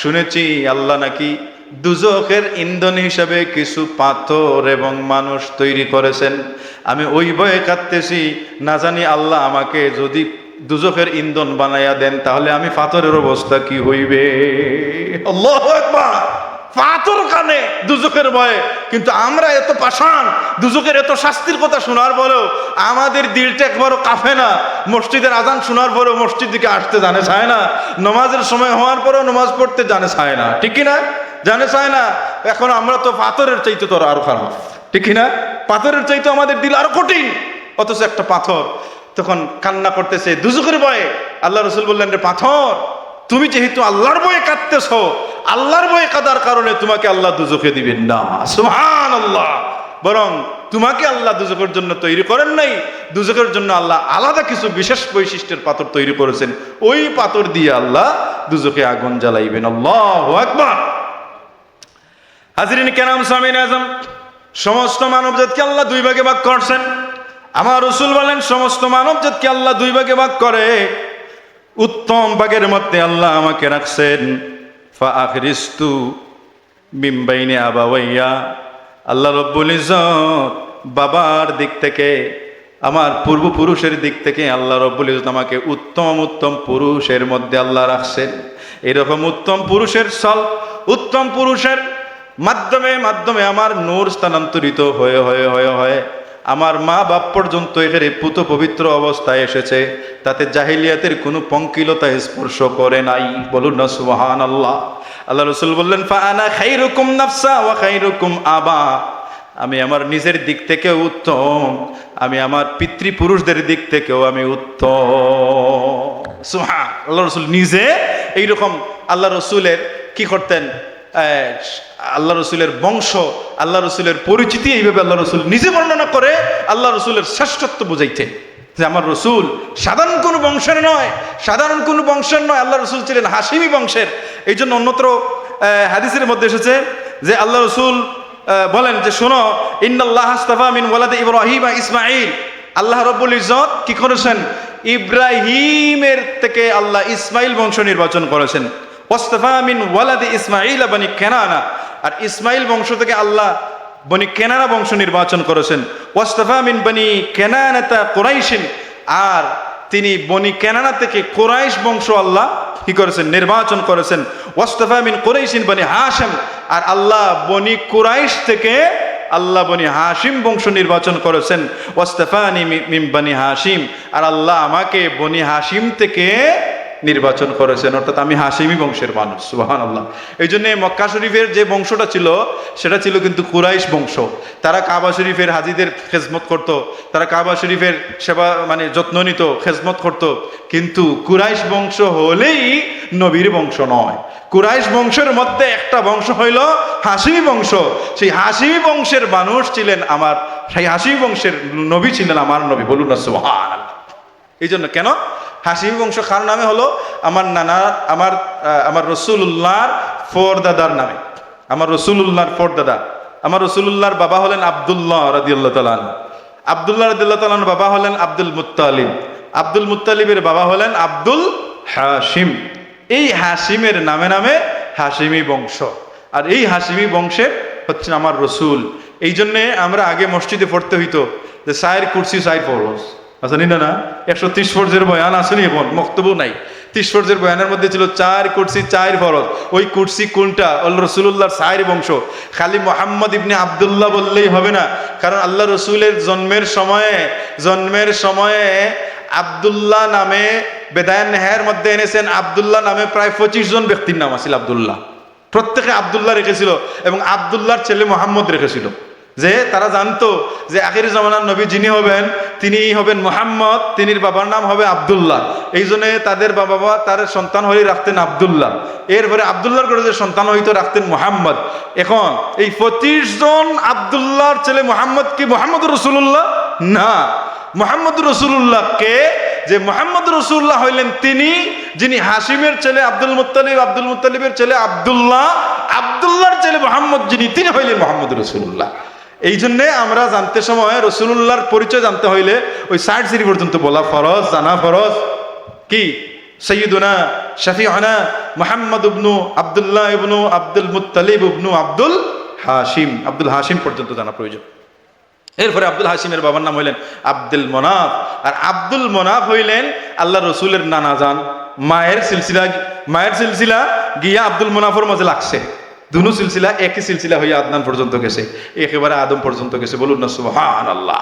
Speaker 1: শুনেছি আল্লাহ নাকি দুজখের ইন্ধন হিসাবে কিছু পাথর এবং মানুষ তৈরি করেছেন। আমি ওই ভয়ে কাঁদতেছি, না জানি আল্লাহ আমাকে যদি দুজখের ইন্ধন বানাইয়া দেন তাহলে আমি পাথরের অবস্থা কি হইবে। আল্লাহু আকবার। পাথর কানে দুজখের ভয়ে, কিন্তু আমরা এত পাষাণ, দুজখের এত শাস্তির কথা শোনার পরেও আমাদের দিলটা একবারও কাঁপে না। মসজিদের আজান শোনার পরেও মসজিদ দিকে আসতে জানে চায় না, নামাজের সময় হওয়ার পরেও নামাজ পড়তে জানে চায় না, ঠিক কিনা? জানে চায় না। এখন আমরা তো পাথরের চাইতে তো আরো খারাপ, ঠিক কিনা? পাথরের চাইতে আমাদের দিল আরো কঠিন, অথচ একটা পাথর তখন কান্না করতেছে দুজখের ভয়ে। আল্লাহ রসুল বললেন, রে পাথর, তুমি যেহেতু আল্লাহর ভয়ে কাঁদতেছ, আল্লাহর ভয়ে কাঁদার কারণে তোমাকে আল্লাহ দুজখে দিবেন না। সুবহানাল্লাহ। বরং তোমাকে আল্লাহ দুজখের জন্য তৈরি করেন নাই, দুজখের জন্য আল্লাহ আলাদা কিছু বিশেষ বৈশিষ্ট্যের পাথর তৈরি করেছেন, ওই পাথর দিয়ে আল্লাহ দুজখে আগুন জ্বালাইবেন। আল্লাহু আকবার। হাজরিন কেরাম, সামিন আজম, সমস্ত মানব জাতকে আল্লাহ দুই ভাগে ভাগ করছেন। আমার রাসূল বলেন সমস্ত মানব জাতকে আল্লাহ দুই ভাগে ভাগ করে, উত্তম ভাগের মধ্যে আল্লাহ আমাকে রাখছেন। ফা আখরিস্তু মিন বাইনি আবাওয়াইয়া, আল্লাহ রব্বুল ইজ্জত বাবার দিক থেকে, আমার পূর্বপুরুষের দিক থেকে আল্লাহ রব্বুল ইজ্জত আমাকে উত্তম উত্তম পুরুষের মধ্যে আল্লাহ রাখছেন। এরকম উত্তম পুরুষের উত্তম পুরুষের মাধ্যমে মাধ্যমে আমার নূর স্থানান্তরিত হয়ে হয়ে হয়ে হয়ে আমার মা বাপ পর্যন্ত এখানে পুত পবিত্র অবস্থায় এসেছে, তাতে জাহিলিয়াতের কোনো পঙ্কিলতা স্পর্শ করে নাই। বলুন না সুবহানাল্লাহ। আল্লাহ রাসূল বললেন ফা আনা খাইরুকুম নাফসা ওয়া খাইরুকুম আবা, আমি আমার নিজের দিক থেকেও উত্তম, আমি আমার পিতৃপুরুষদের দিক থেকেও আমি উত্তম। সুবহান আল্লাহ রাসূল নিজে এইরকম আল্লাহ রাসূলের কি করতেন, আল্লাহ রসুলের বংশ, আল্লাহ রসুলের পরিচিতি এইভাবে আল্লাহ রসুল নিজে বর্ণনা করে আল্লাহ রসুলের শ্রেষ্ঠত্ব বুঝাইতেন যে আমার রসুল সাধারণ কোনো বংশের নয়, সাধারণ কোনো বংশের নয়, আল্লাহ রসুল ছিলেন হাশিমি বংশের। এই জন্য অন্যত্র হাদিসের মধ্যে এসেছে যে আল্লাহ রসুল বলেন যে শোনো, ইন্নাল্লাহ আস্তাফা মিন ওয়ালাদি ইব্রাহিম ইসমাঈল, আল্লাহ রব্বুল ইজ্জত কি করেছেন, ইব্রাহিমের থেকে আল্লাহ ইসমাইল বংশ নির্বাচন করেছেন। ওয়াস্তাফা মিন ওয়ালাদি ইসমাঈল বনি কেনানা, আর ইসমাইল বংশ থেকে আল্লাহ বনি কেনানা বংশ নির্বাচন করেছেন। ওয়াস্তাফা মিন বনি কেনানাতা কুরাইশিন, আর তিনি বনি কেনানা থেকে কুরাইশ বংশ আল্লাহ কি করেছেন, নির্বাচন করেছেন। ওয়াস্তাফা মিন কুরাইশিন বনি হাশিম, আর আল্লাহ বনি কুরাইশ থেকে আল্লাহ বনি হাশিম বংশ নির্বাচন করেছেন। ওয়াস্তাফানি মিন বনি হাশিম, আর আল্লাহ আমাকে বনি হাশিম থেকে নির্বাচন করেছেন, অর্থাৎ আমি হাশিমি বংশের মানুষ। সুবহানাল্লাহ। এই জন্য মক্কা শরীফের যে বংশটা ছিল সেটা ছিল কিন্তু কুরাইশ বংশ। তারা কাবা শরীফের হাজিদের খেজমত করত, তারা কাবা শরীফের সেবা মানে যত্ন নিত, খেজমত করত, কিন্তু কুরাইশ বংশ হলেই নবীর বংশ নয়। কুরাইশ বংশের মধ্যে একটা বংশ হইল হাশিমি বংশ। সেই হাশিমি বংশের মানুষ ছিলেন আমার, সেই হাশিমি বংশের নবী ছিলেন আমার নবী। বলুন না সুবহানাল্লাহ। এই জন্য কেন হাশিমি বংশ কার নামে হলো, আমার নানা আমার রাসূলুল্লাহর ফরদাদার নামে, আমার রাসূলুল্লাহর ফরদাদা। আমার রাসূলুল্লাহর বাবা হলেন আব্দুল্লাহ রাদিয়াল্লাহু তাআলা আনহু, আব্দুল্লাহ রাদিয়াল্লাহু তাআলা আনহুর বাবা হলেন আব্দুল মুত্তালিব, আব্দুল মুত্তালিবের বাবা হলেন আব্দুল হাশিম। এই হাশিমের নামে নামে হাশিমি বংশ, আর এই হাশিমি বংশের হচ্ছেন আমার রসুল। এই জন্যে আমরা আগে মসজিদে পড়তে হইতো যে সায়ের কুরসি সায়ের ফরজ, আসেনি না? 130 ফরজের বয়ান আসেনি, এখন বক্তব্য নাই। 30 ফরজের বয়ানের মধ্যে ছিল 4 কুরসি 4 ফরজ। ওই কুরসি কোনটা? আল্লাহ রসুল্লাহর সায়ের বংশ। খালি মোহাম্মদ ইবনে আবদুল্লাহ বললেই হবে না, কারণ আল্লাহ রসুলের জন্মের সময়ে আবদুল্লাহ নামে বেদায়ান নেহায়ের মধ্যে এনেছেন, আবদুল্লাহ নামে প্রায় 25 জন ব্যক্তির নাম আছিল আবদুল্লাহ। প্রত্যেকে আবদুল্লাহ রেখেছিল এবং আবদুল্লাহর ছেলে মোহাম্মদ রেখেছিল, যে তারা জানতো যে আখির জামানার নবী যিনি হবেন তিনি হবেন মোহাম্মদ, তিনির বাবার নাম হবে আবদুল্লাহ। এই জন্য তাদের বাবা তার সন্তান হয়ে রাখতেন আবদুল্লাহ, এরপরে আবদুল্লাহর করে যে সন্তান হইতো রাখতেন মোহাম্মদ। এখন এই 25 জন আবদুল্লাহর ছেলে মোহাম্মদ কি মোহাম্মদ রসুল্লাহ? না, মোহাম্মদ রসুল্লাহ কে? যে মোহাম্মদ রসুল্লাহ হইলেন তিনি যিনি হাশিমের ছেলে আব্দুল মুত্তালিব, আব্দুল মুত্তালিবের ছেলে আবদুল্লাহ, আবদুল্লাহর ছেলে মোহাম্মদ যিনি, তিনি হইলেন মোহাম্মদ রসুল্লাহ। এই জন্যে আমরা জানতে সময় রসুল্লাহর পরিচয় জানতে হইলে ওই 60 সিরি পর্যন্ত বলা ফরজ, জানা ফরজ। কি? সৈয়দুনা শফিউনা মুহাম্মদ ইবনু আব্দুল্লাহ ইবনু আব্দুল মুত্তালিব ইবনু আব্দুল হাশিম পর্যন্ত জানা প্রয়োজন। এরপরে আব্দুল হাশিমের বাবার নাম হইলেন আব্দুল মনাফ, আর আব্দুল মনাফ হইলেন আল্লাহ রসুলের নানা জান। মায়ের সিলসিলা গিয়া আব্দুল মনাফের মাঝে লাগছে, দুনো সিলসিলা একই সিলসিলা হইয়া আদনান পর্যন্ত গেছে, একেবারে আদম পর্যন্ত গেছে। বলুন না সুবহানাল্লাহ।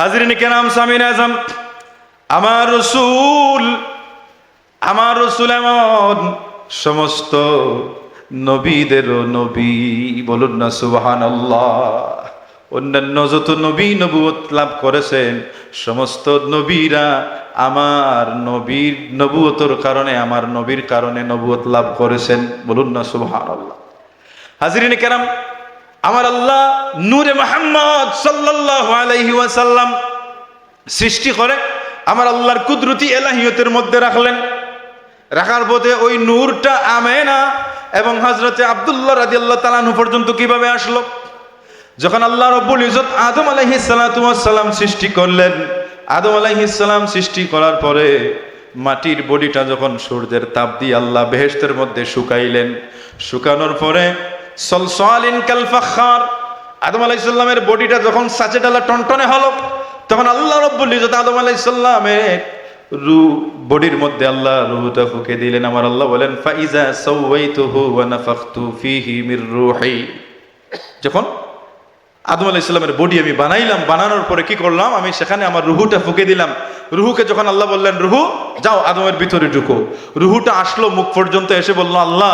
Speaker 1: হাজরিন কেরাম, সামিন আজম, আমার রসুল এমন সমস্ত নবীদেরও নবী। বলুন না সুবহানাল্লাহ। অন্যান্য যত নবী নবুয়ত লাভ করেছেন সমস্ত নবীরা আমার নবীর নবুয়তর কারণে, আমার নবীর কারণে নবুয়ত লাভ করেছেন। বলুন না সুবহানাল্লাহ। হাজিরিন কেরাম, আমার আল্লাহ নূরে মুহাম্মদ সাল্লাল্লাহু আলাইহি ওয়াসাল্লাম সৃষ্টি করে আমার আল্লাহর কুদরতি এলাহিয়তের মধ্যে রাখলেন। রাখার পথে ওই নূরটা আমেনা এবং হযরতে আব্দুল্লাহ রাদিয়াল্লাহু তাআলা আনহু পর্যন্ত কিভাবে আসলো? যখন আল্লাহ রাব্বুল ইজ্জত আদম আলাইহিস সালাতু ওয়াস সালাম সৃষ্টি করলেন, আদম আলাইহিস সালাম সৃষ্টি করার পরে মাটির বডিটা যখন সূর্যের তাপ দিয়ে আল্লাহ বেহেশতের মধ্যে শুকাইলেন, শুকানোর পরে সলসালিন কাল ফাখার, আদম আলাইহিস সালামের বডিটা যখন সাচে ডালা টনটনে হলো, তখন আল্লাহ রাব্বুল ইজ্জত আদম আলাইহিস সালামের রূহ বডির মধ্যে আল্লাহ রূহটা ফুঁকে দিলেন। আমার আল্লাহ বলেন ফাইজা সাওয়াইতুহু ওয়া নাফাখতু ফীহি মির রূহি। যখন আদম আলাইহিস সালামের বডি আমি বানাইলাম, বানানোর পরে কি করলাম, আমি সেখানে আমার রুহুটা ফুঁকে দিলাম। রুহুকে যখন আল্লাহ বললেন রুহু যাও আদমের ভিতরে ঢুকো, রুহুটা আসলো মুখ পর্যন্ত, এসে বলল আল্লাহ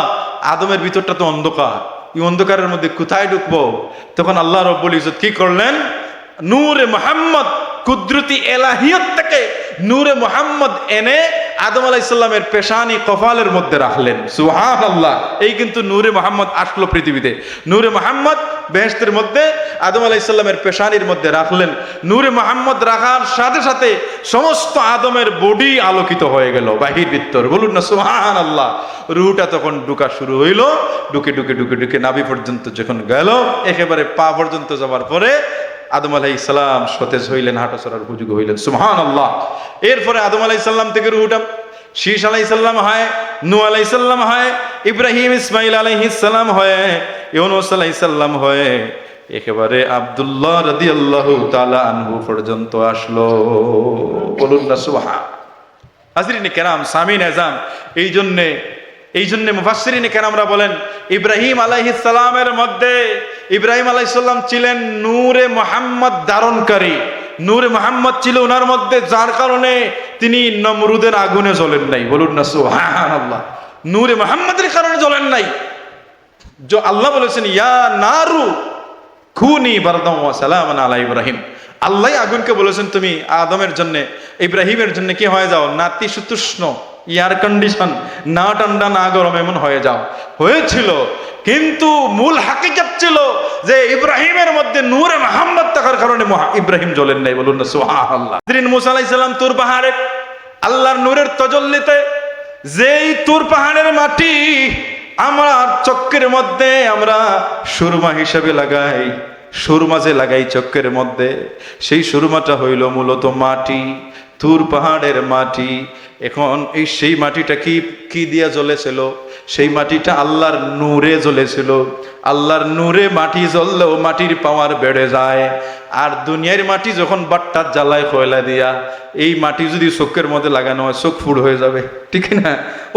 Speaker 1: আদমের ভিতরটা তো অন্ধকার, এই অন্ধকারের মধ্যে কোথায় ঢুকবো? তখন আল্লাহ রাব্বুল ইজ্জত কি করলেন, নূরে মুহাম্মদ কুদরতি এলাহিয়ত থেকে নূরে মুহাম্মদ এনে আদম আলাইহিস সালামের পেশানি কপালের মধ্যে রাখলেন। সুবহানাল্লাহ। এই কিন্তু নূরে মুহাম্মদ আসলো পৃথিবীতে। নূরে মুহাম্মদ বেহেশতের মধ্যে আদম আলাইহিস সালামের পেশানির মধ্যে রাখলেন। নূরে মুহাম্মদ রাখার সাথে সাথে সমস্ত আদমের বডি আলোকিত হয়ে গেল বাহির ভিতর। বলুন না সুবহানাল্লাহ। রুহটা তখন ঢুকা শুরু হইল, ঢুকে ঢুকে ঢুকে ঢুকে নাভি পর্যন্ত যখন গেল, একেবারে পা পর্যন্ত যাওয়ার পরে আদম আলাইহিস সালাম সতেজ হইলেন, হাঁটাচলার উপযোগী হইলেন। সুবহানাল্লাহ। এরপরে আদম আলাইহিস সালাম থেকে রুহটা শীশ আলাইহিস সালাম হয়, নূহ আলাইহিস সালাম হয়, ইব্রাহিম ইসমাইল আলাইহিস সালাম হয়, ইউনূস আলাইহিস সালাম হয়, একেবারে আব্দুল্লাহ রাদিয়াল্লাহু তাআলা আনহু পর্যন্ত আসলো। বলুন না সুবহান। হাজরিন কেরাম, সামিন এজাম, এই জন্যে মুফাসসিরিন কেরামরা বলেন ইব্রাহিম আলাইহিস সালামের মধ্যে, ইব্রাহিম আলাইহিস সালাম ছিলেন নূরে মুহাম্মদ ধারণকারী, নূরে মুহাম্মদ ছিল ওনার মধ্যে, যার কারণে তিনি নমরুদের আগুনে জ্বলেন নাই। বলুন না সুবহানাল্লাহ। নূরে মুহাম্মদের কারণে জ্বলেন নাই। যে আল্লাহ বলেছেন ইয়া নারু খুনি বারদাম ওয়া সালামান আলা ইব্রাহিম। আল্লাহ আগুনকে বলেছেন তুমি আদমের জন্য, ইব্রাহিমের জন্য কি হয়ে যাও, নাতিশীতোষ্ণ, এয়ার কন্ডিশন, না ঠান্ডা না গরম এমন হয়ে যাও। হয়েছিল, কিন্তু মূল হাকিকত ছিল যে ইব্রাহিমের মধ্যে নূরে মুহাম্মদ থাকার কারণে ইব্রাহিম জ্বলেন নাই। বলুন না সুবহানাল্লাহ। মুসা আলাইহিস সালাম তুর পাহাড়ে আল্লাহর নূরের তজল্লিতে, যেই তুর পাহাড়ের মাটি আমার চক্কের মধ্যে আমরা সুরমা হিসাবে লাগাই, সুরমা যে লাগাই চক্কের মধ্যে, সেই সুরমাটা হইল মূলত মাটি, তুর পাহাড়ের মাটি। এখন এই সেই মাটিটা কি দিয়া জ্বলেছিল? সেই মাটিটা আল্লাহর নূরে জ্বলেছিল। আল্লাহর নূরে মাটি জ্বললেও মাটির পাওয়ার বেড়ে যায়। আর দুনিয়ার মাটি যখন বাট্টা জ্বালায় কয়লা দিয়া, এই মাটি যদি চোখের মধ্যে লাগানো হয় চোখ ফুড় হয়ে যাবে, ঠিক না,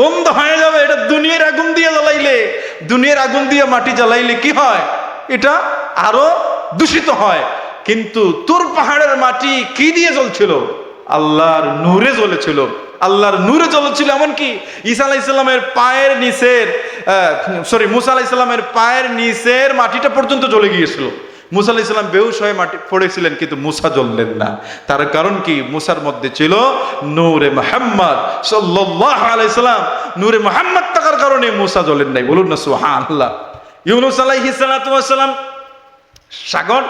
Speaker 1: অন্ধ হয়ে যাবে। এটা দুনিয়ার আগুন দিয়ে জ্বালাইলে, দুনিয়ার আগুন দিয়ে মাটি জ্বালাইলে কি হয়, এটা আরো দূষিত হয়। কিন্তু তুর পাহাড়ের মাটি কি দিয়ে জ্বলছিল? আল্লাহর নূরে জ্বলেছিল। আল্লাহর নূরে জ্বলেছিল, এমনকি ঈসা আলাইহিস সালামের পায়ের নিচের মুসা আলাইহিস সালামের পায়ের নিচের মাটিটা পর্যন্ত জ্বলে গিয়েছিল। মুসা আলাইহিস সালাম বেহুশ হয়ে মাটি পড়েছিলেন, কিন্তু মুসা জ্বললেন না। তার কারণ কি? মুসার মধ্যে ছিল নূরে মুহাম্মদ সাল্লাল্লাহু আলাইহি সাল্লাম। নূরে মুহাম্মদ থাকার কারণে মুসা জ্বলেন নাই। বলুন না সুবহানাল্লাহ। ইউনূস আলাইহিস সালাতু ওয়াস সালাম সাগর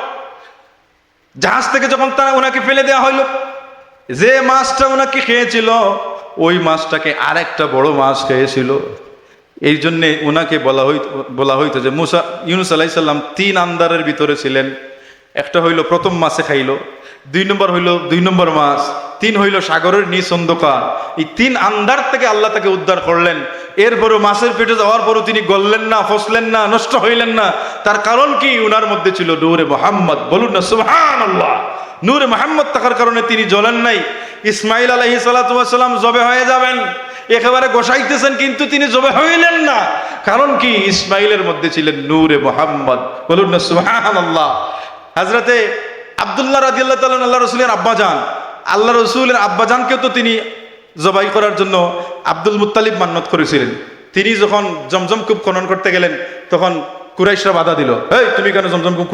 Speaker 1: জাহাজ থেকে যখন ওনাকে ফেলে দেওয়া হইল, যে মাছটা ওনাকে খেয়েছিল ওই মাছটাকে আরেকটা বড় মাছ খেয়েছিল। এই জন্যে ওনাকে বলা হইতো যে ইউনূস আলাইহিস সালাম 3 আন্দারের ভিতরে ছিলেন। একটা হইল প্রথম মাছে খাইল, 2 নম্বর হইল 2 নম্বর মাছ, 3 হইল সাগরের নিচ অন্ধকার। এই 3 আন্দার থেকে আল্লাহ তাকে উদ্ধার করলেন। এরপরও মাছের পেটে যাওয়ার পরও তিনি গললেন না, ফসলেন না, নষ্ট হইলেন না। তার কারণ কি? উনার মধ্যে ছিল নূরে মুহাম্মদ। বলুন না সুবহানাল্লাহ। নূরে মুহাম্মদ থাকার কারণে তিনি জ্বলেন নাই। ইসমাইল আলাইহিস সালাতু ওয়াস সালাম জবে হয়ে যাবেন, একেবারে গোসাইতেছেন, কিন্তু তিনি জবে হইলেন না। কারণ কি? ইসমাইলের মধ্যে ছিলেন নূরে মুহাম্মদ। বলুন না সুবহানাল্লাহ। হযরতে আব্দুল্লাহ রাদিয়াল্লাহু তাআলা আল্লাহ রাসূলের আব্বাজান, আল্লাহ রাসূলের আব্বাজানকেও তো তিনি জবাই করার জন্য আব্দুল মুত্তালিব মান্নত করেছিলেন। তিনি যখন জমজম কূপ খনন করতে গেলেন, তখন কুরাইশরা বাধা দিল, এই তুমি কেন জমজম কূপ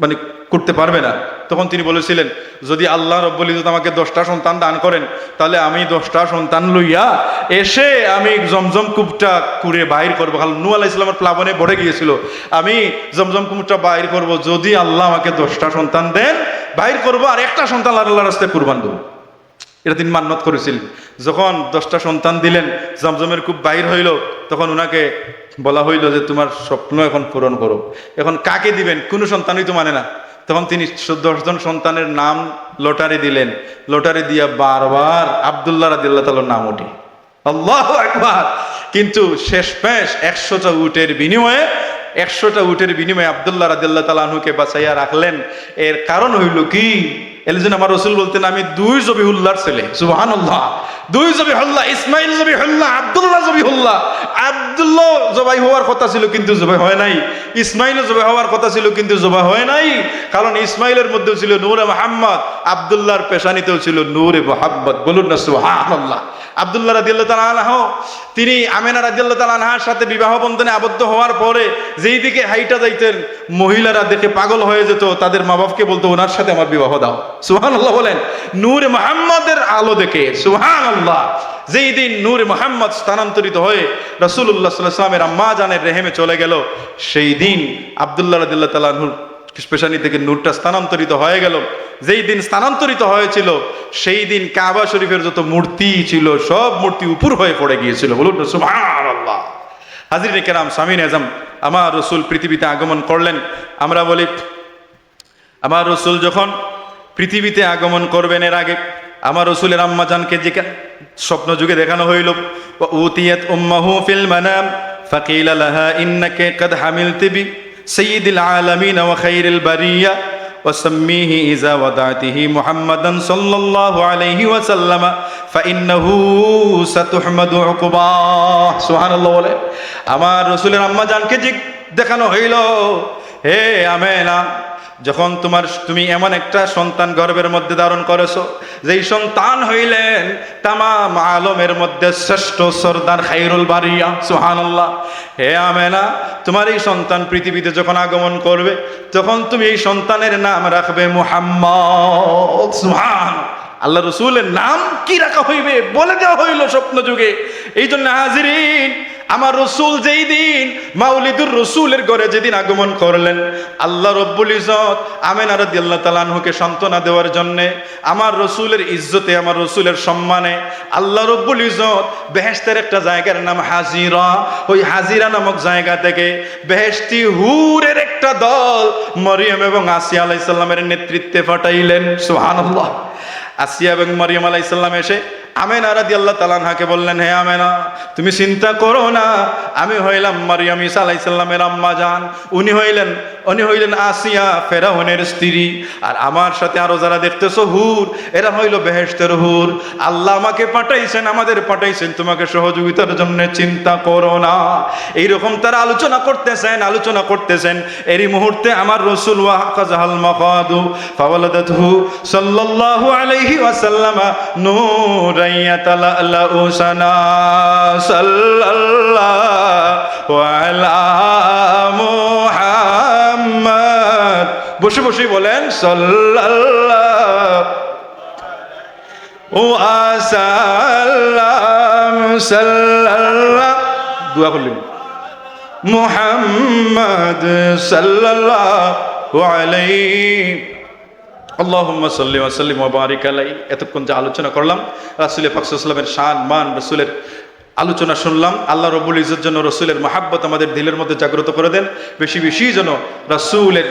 Speaker 1: মানে করতে পারবে না। তখন তিনি বলেছিলেন, যদি আল্লাহ রব্বুল ইজ্জত আমাকে 10টা সন্তান দান করেন, তাহলে আমি 10টা সন্তান লইয়া এসে আমি জমজম কূপটা কুড়ে বাইর করবো। কারণ নূহ আলাইহিস সালামের প্লাবনে ভরে গিয়েছিল, আমি জমজম কূপটা বাইর করব, যদি আল্লাহ আমাকে 10টা সন্তান দেন বাইর করব, আর একটা সন্তান আল্লাহর রাস্তায় কুরবান দেব। এটা তিনি মান্নত করেছিলেন। যখন 10টা সন্তান দিলেন, জমজমের কূপ বাইর হইল, তখন ওনাকে বলা হইল যে তোমার স্বপ্ন এখন পূরণ করো। এখন কাকে দিবেন? কোনো সন্তানই তো মানে না। তখন তিনি 10 জন সন্তানের নাম লটারি দিলেন। লটারি দিয়া বারবার আব্দুল্লাহ রাদিয়াল্লাহু তাআলার নাম ওঠে। আল্লাহু আকবার। কিন্তু শেষমেশ 100টা উটের বিনিময়ে আব্দুল্লাহ রাদিয়াল্লাহু তাআলা আনহুকে বাঁচাইয়া রাখলেন। এর কারণ হইল কি? এর জন্য আমার রাসূল বলতেন, আমি 2 জবিহুল্লাহর ছেলে। সুবহানাল্লাহ। 2 জবিহুল্লাহ, ইসমাইল জবিহুল্লাহ, আব্দুল্লাহ জবিহুল্লাহ। আব্দুল্লাহ জবাই হওয়ার কথা ছিল কিন্তু জবাই হয় নাই, ইসমাইল জবাই হওয়ার কথা ছিল কিন্তু জবাই হয় নাই। কারণ ইসমাইলের মধ্যেও ছিল নূরে মুহাম্মদ, আব্দুল্লাহর পেশানিতেও ছিল নূরে মুহাম্মদ। বলুন না সুবহানাল্লাহ। আব্দুল্লাহ রাদিয়াল্লাহু তাআলা আনহু তিনি আমেনা রাদিয়াল্লাহু তাআলা আনহার সাথে বিবাহ বন্ধনে আবদ্ধ হওয়ার পরে যেই দিকে হাইটা যাইতেন, মহিলারা দেখে পাগল হয়ে যেত, তাদের মা বাপকে বলতো ওনার সাথে আমার বিবাহ দাও। সুবহানাল্লাহ বলেন। নূরে মুহাম্মদের আলো দেখে। সুবহানাল্লাহ। যেই দিন নূরে মুহাম্মদ স্থানান্তরিত হয়ে রাসূলুল্লাহ সাল্লাল্লাহু আলাইহি ওয়াসাল্লামের আম্মা জানের রেহেমে চলে গেল, সেই দিন আব্দুল্লাহ রাদিয়াল্লাহু তাআলা আনহুর পেশানি থেকে নূরটা স্থানান্তরিত হয়ে গেল। যেই দিন স্থানান্তরিত হয়েছিল, সেই দিন কাবা শরীফের যত মূর্তি ছিল সব মূর্তি উপর হয়ে পড়ে গিয়েছিল। বলুন না সুবহানাল্লাহ। হাজিরিনে কেরাম, সামিন আজম, আমার রাসূল পৃথিবীতে আগমন করলেন। আমরা বলি, আমার রাসূল যখন পৃথিবীতে আগমন করবেন, এর আগে আমার রাসূলের আম্মা জানকে যে স্বপ্ন যুগে দেখানো হইল, উতিয়াত উম্মাহু ফিল মানাম ফাকিলা লাহা ইন্নাকা কাদ হামিলতি বি সাইয়্যিদিল আলামিন ওয়া খায়রিল বারিয়া وسميه إذا وضعته محمدا صلى الله عليه وسلم فإنه ستحمد عقباه سبحان الله বলে। আমার রাসূলের আম্মা জানকে যে দেখানো হইল, হে আমেনা, যখন তুমি এমন একটা সন্তান গর্ভের মধ্যে ধারণ করেছো, যেই সন্তান হইলেন তামাম আলমের মধ্যে শ্রেষ্ঠ সরদার খায়রুল বারিয়া। সুবহানাল্লাহ। হে আমেনা, তোমার এই সন্তান পৃথিবীতে যখন আগমন করবে, তখন তুমি এই সন্তানের নাম রাখবে মুহাম্মদ। সুবহান আল্লাহ। রাসূলের নাম কি রাখা হইবে বলে দেওয়া হইল স্বপ্ন যুগে। এই জন্য হাজিরিন, আমার রাসূল যেই দিন মাউলিদুর রাসূলের ঘরে যেদিন আগমন করলেন, আল্লাহ রব্বুল ইজ্জত আমেনা রাদিয়াল্লাহু তাআলা আনহুকে সান্ত্বনা দেওয়ার জন্য, আমার রাসূলের ইজ্জতে, আমার রাসূলের সম্মানে আল্লাহ রব্বুল ইজ্জত বেহেশতের একটা জায়গার নাম হাজিরা, ওই হাজিরা নামক জায়গা থেকে বেহেশতি হুরের একটা দল মরিয়ম এবং আসিয়া আলাইহিস সালামের নেতৃত্বে পাঠাইলেন। সুবহানাল্লাহ। আসিয়া এবং মরিয়ম আলাইহিস সালাম এসে আমেনা রাদিয়াল্লাহু তাআলা আনহাকে বললেন, হে আমেনা, তুমি চিন্তা করো না, আমি হইলাম মরিয়ম ঈসা আলাইহিস সালামের আম্মা জান, উনি হইলেন আসিয়া ফেরাউনের স্ত্রী, আর আমার সাথে আরো যারা দেখতেছো হুর, এরা হইল বেহেশতের হুর। আল্লাহ আমাকে পাঠাইছেন, আমাদের পাঠাইছেন তোমাকে সহযোগিতার জন্য, চিন্তা করো না। এইরকম তারা আলোচনা করতেছেন। এরই মুহূর্তে আমার রাসূল ওয়াকাজাল মাকাদু ফাওয়ালাদাতহু সাল্লাল্লাহু আলাইহি ওয়াসাল্লাম নূর সানা সাল্লাল্লাহু আলা মুহাম্মদ। বসে বসে বলেন সাল্লাল্লাহু আসাল্লাম সাল্লাল্লাহু, দোয়া করলেন মুহাম্মদ সাল্লাল্লাহু আলাইহি আল্লাহুম্মা সাল্লি ওয়া সাল্লিম ওয়া বারিক আলাইহি। এতক্ষণ যে আলোচনা করলাম রাসূল পাক সাল্লাল্লাহু আলাইহি ওয়াসাল্লামের শান মান, রাসূলের আলোচনা শুনলাম। আল্লাহ রাব্বুল ইজ্জত যেন রাসূলের মহব্বত আমাদের দিলের মধ্যে জাগ্রত করে দেন, বেশি বেশি যেন রাসূলের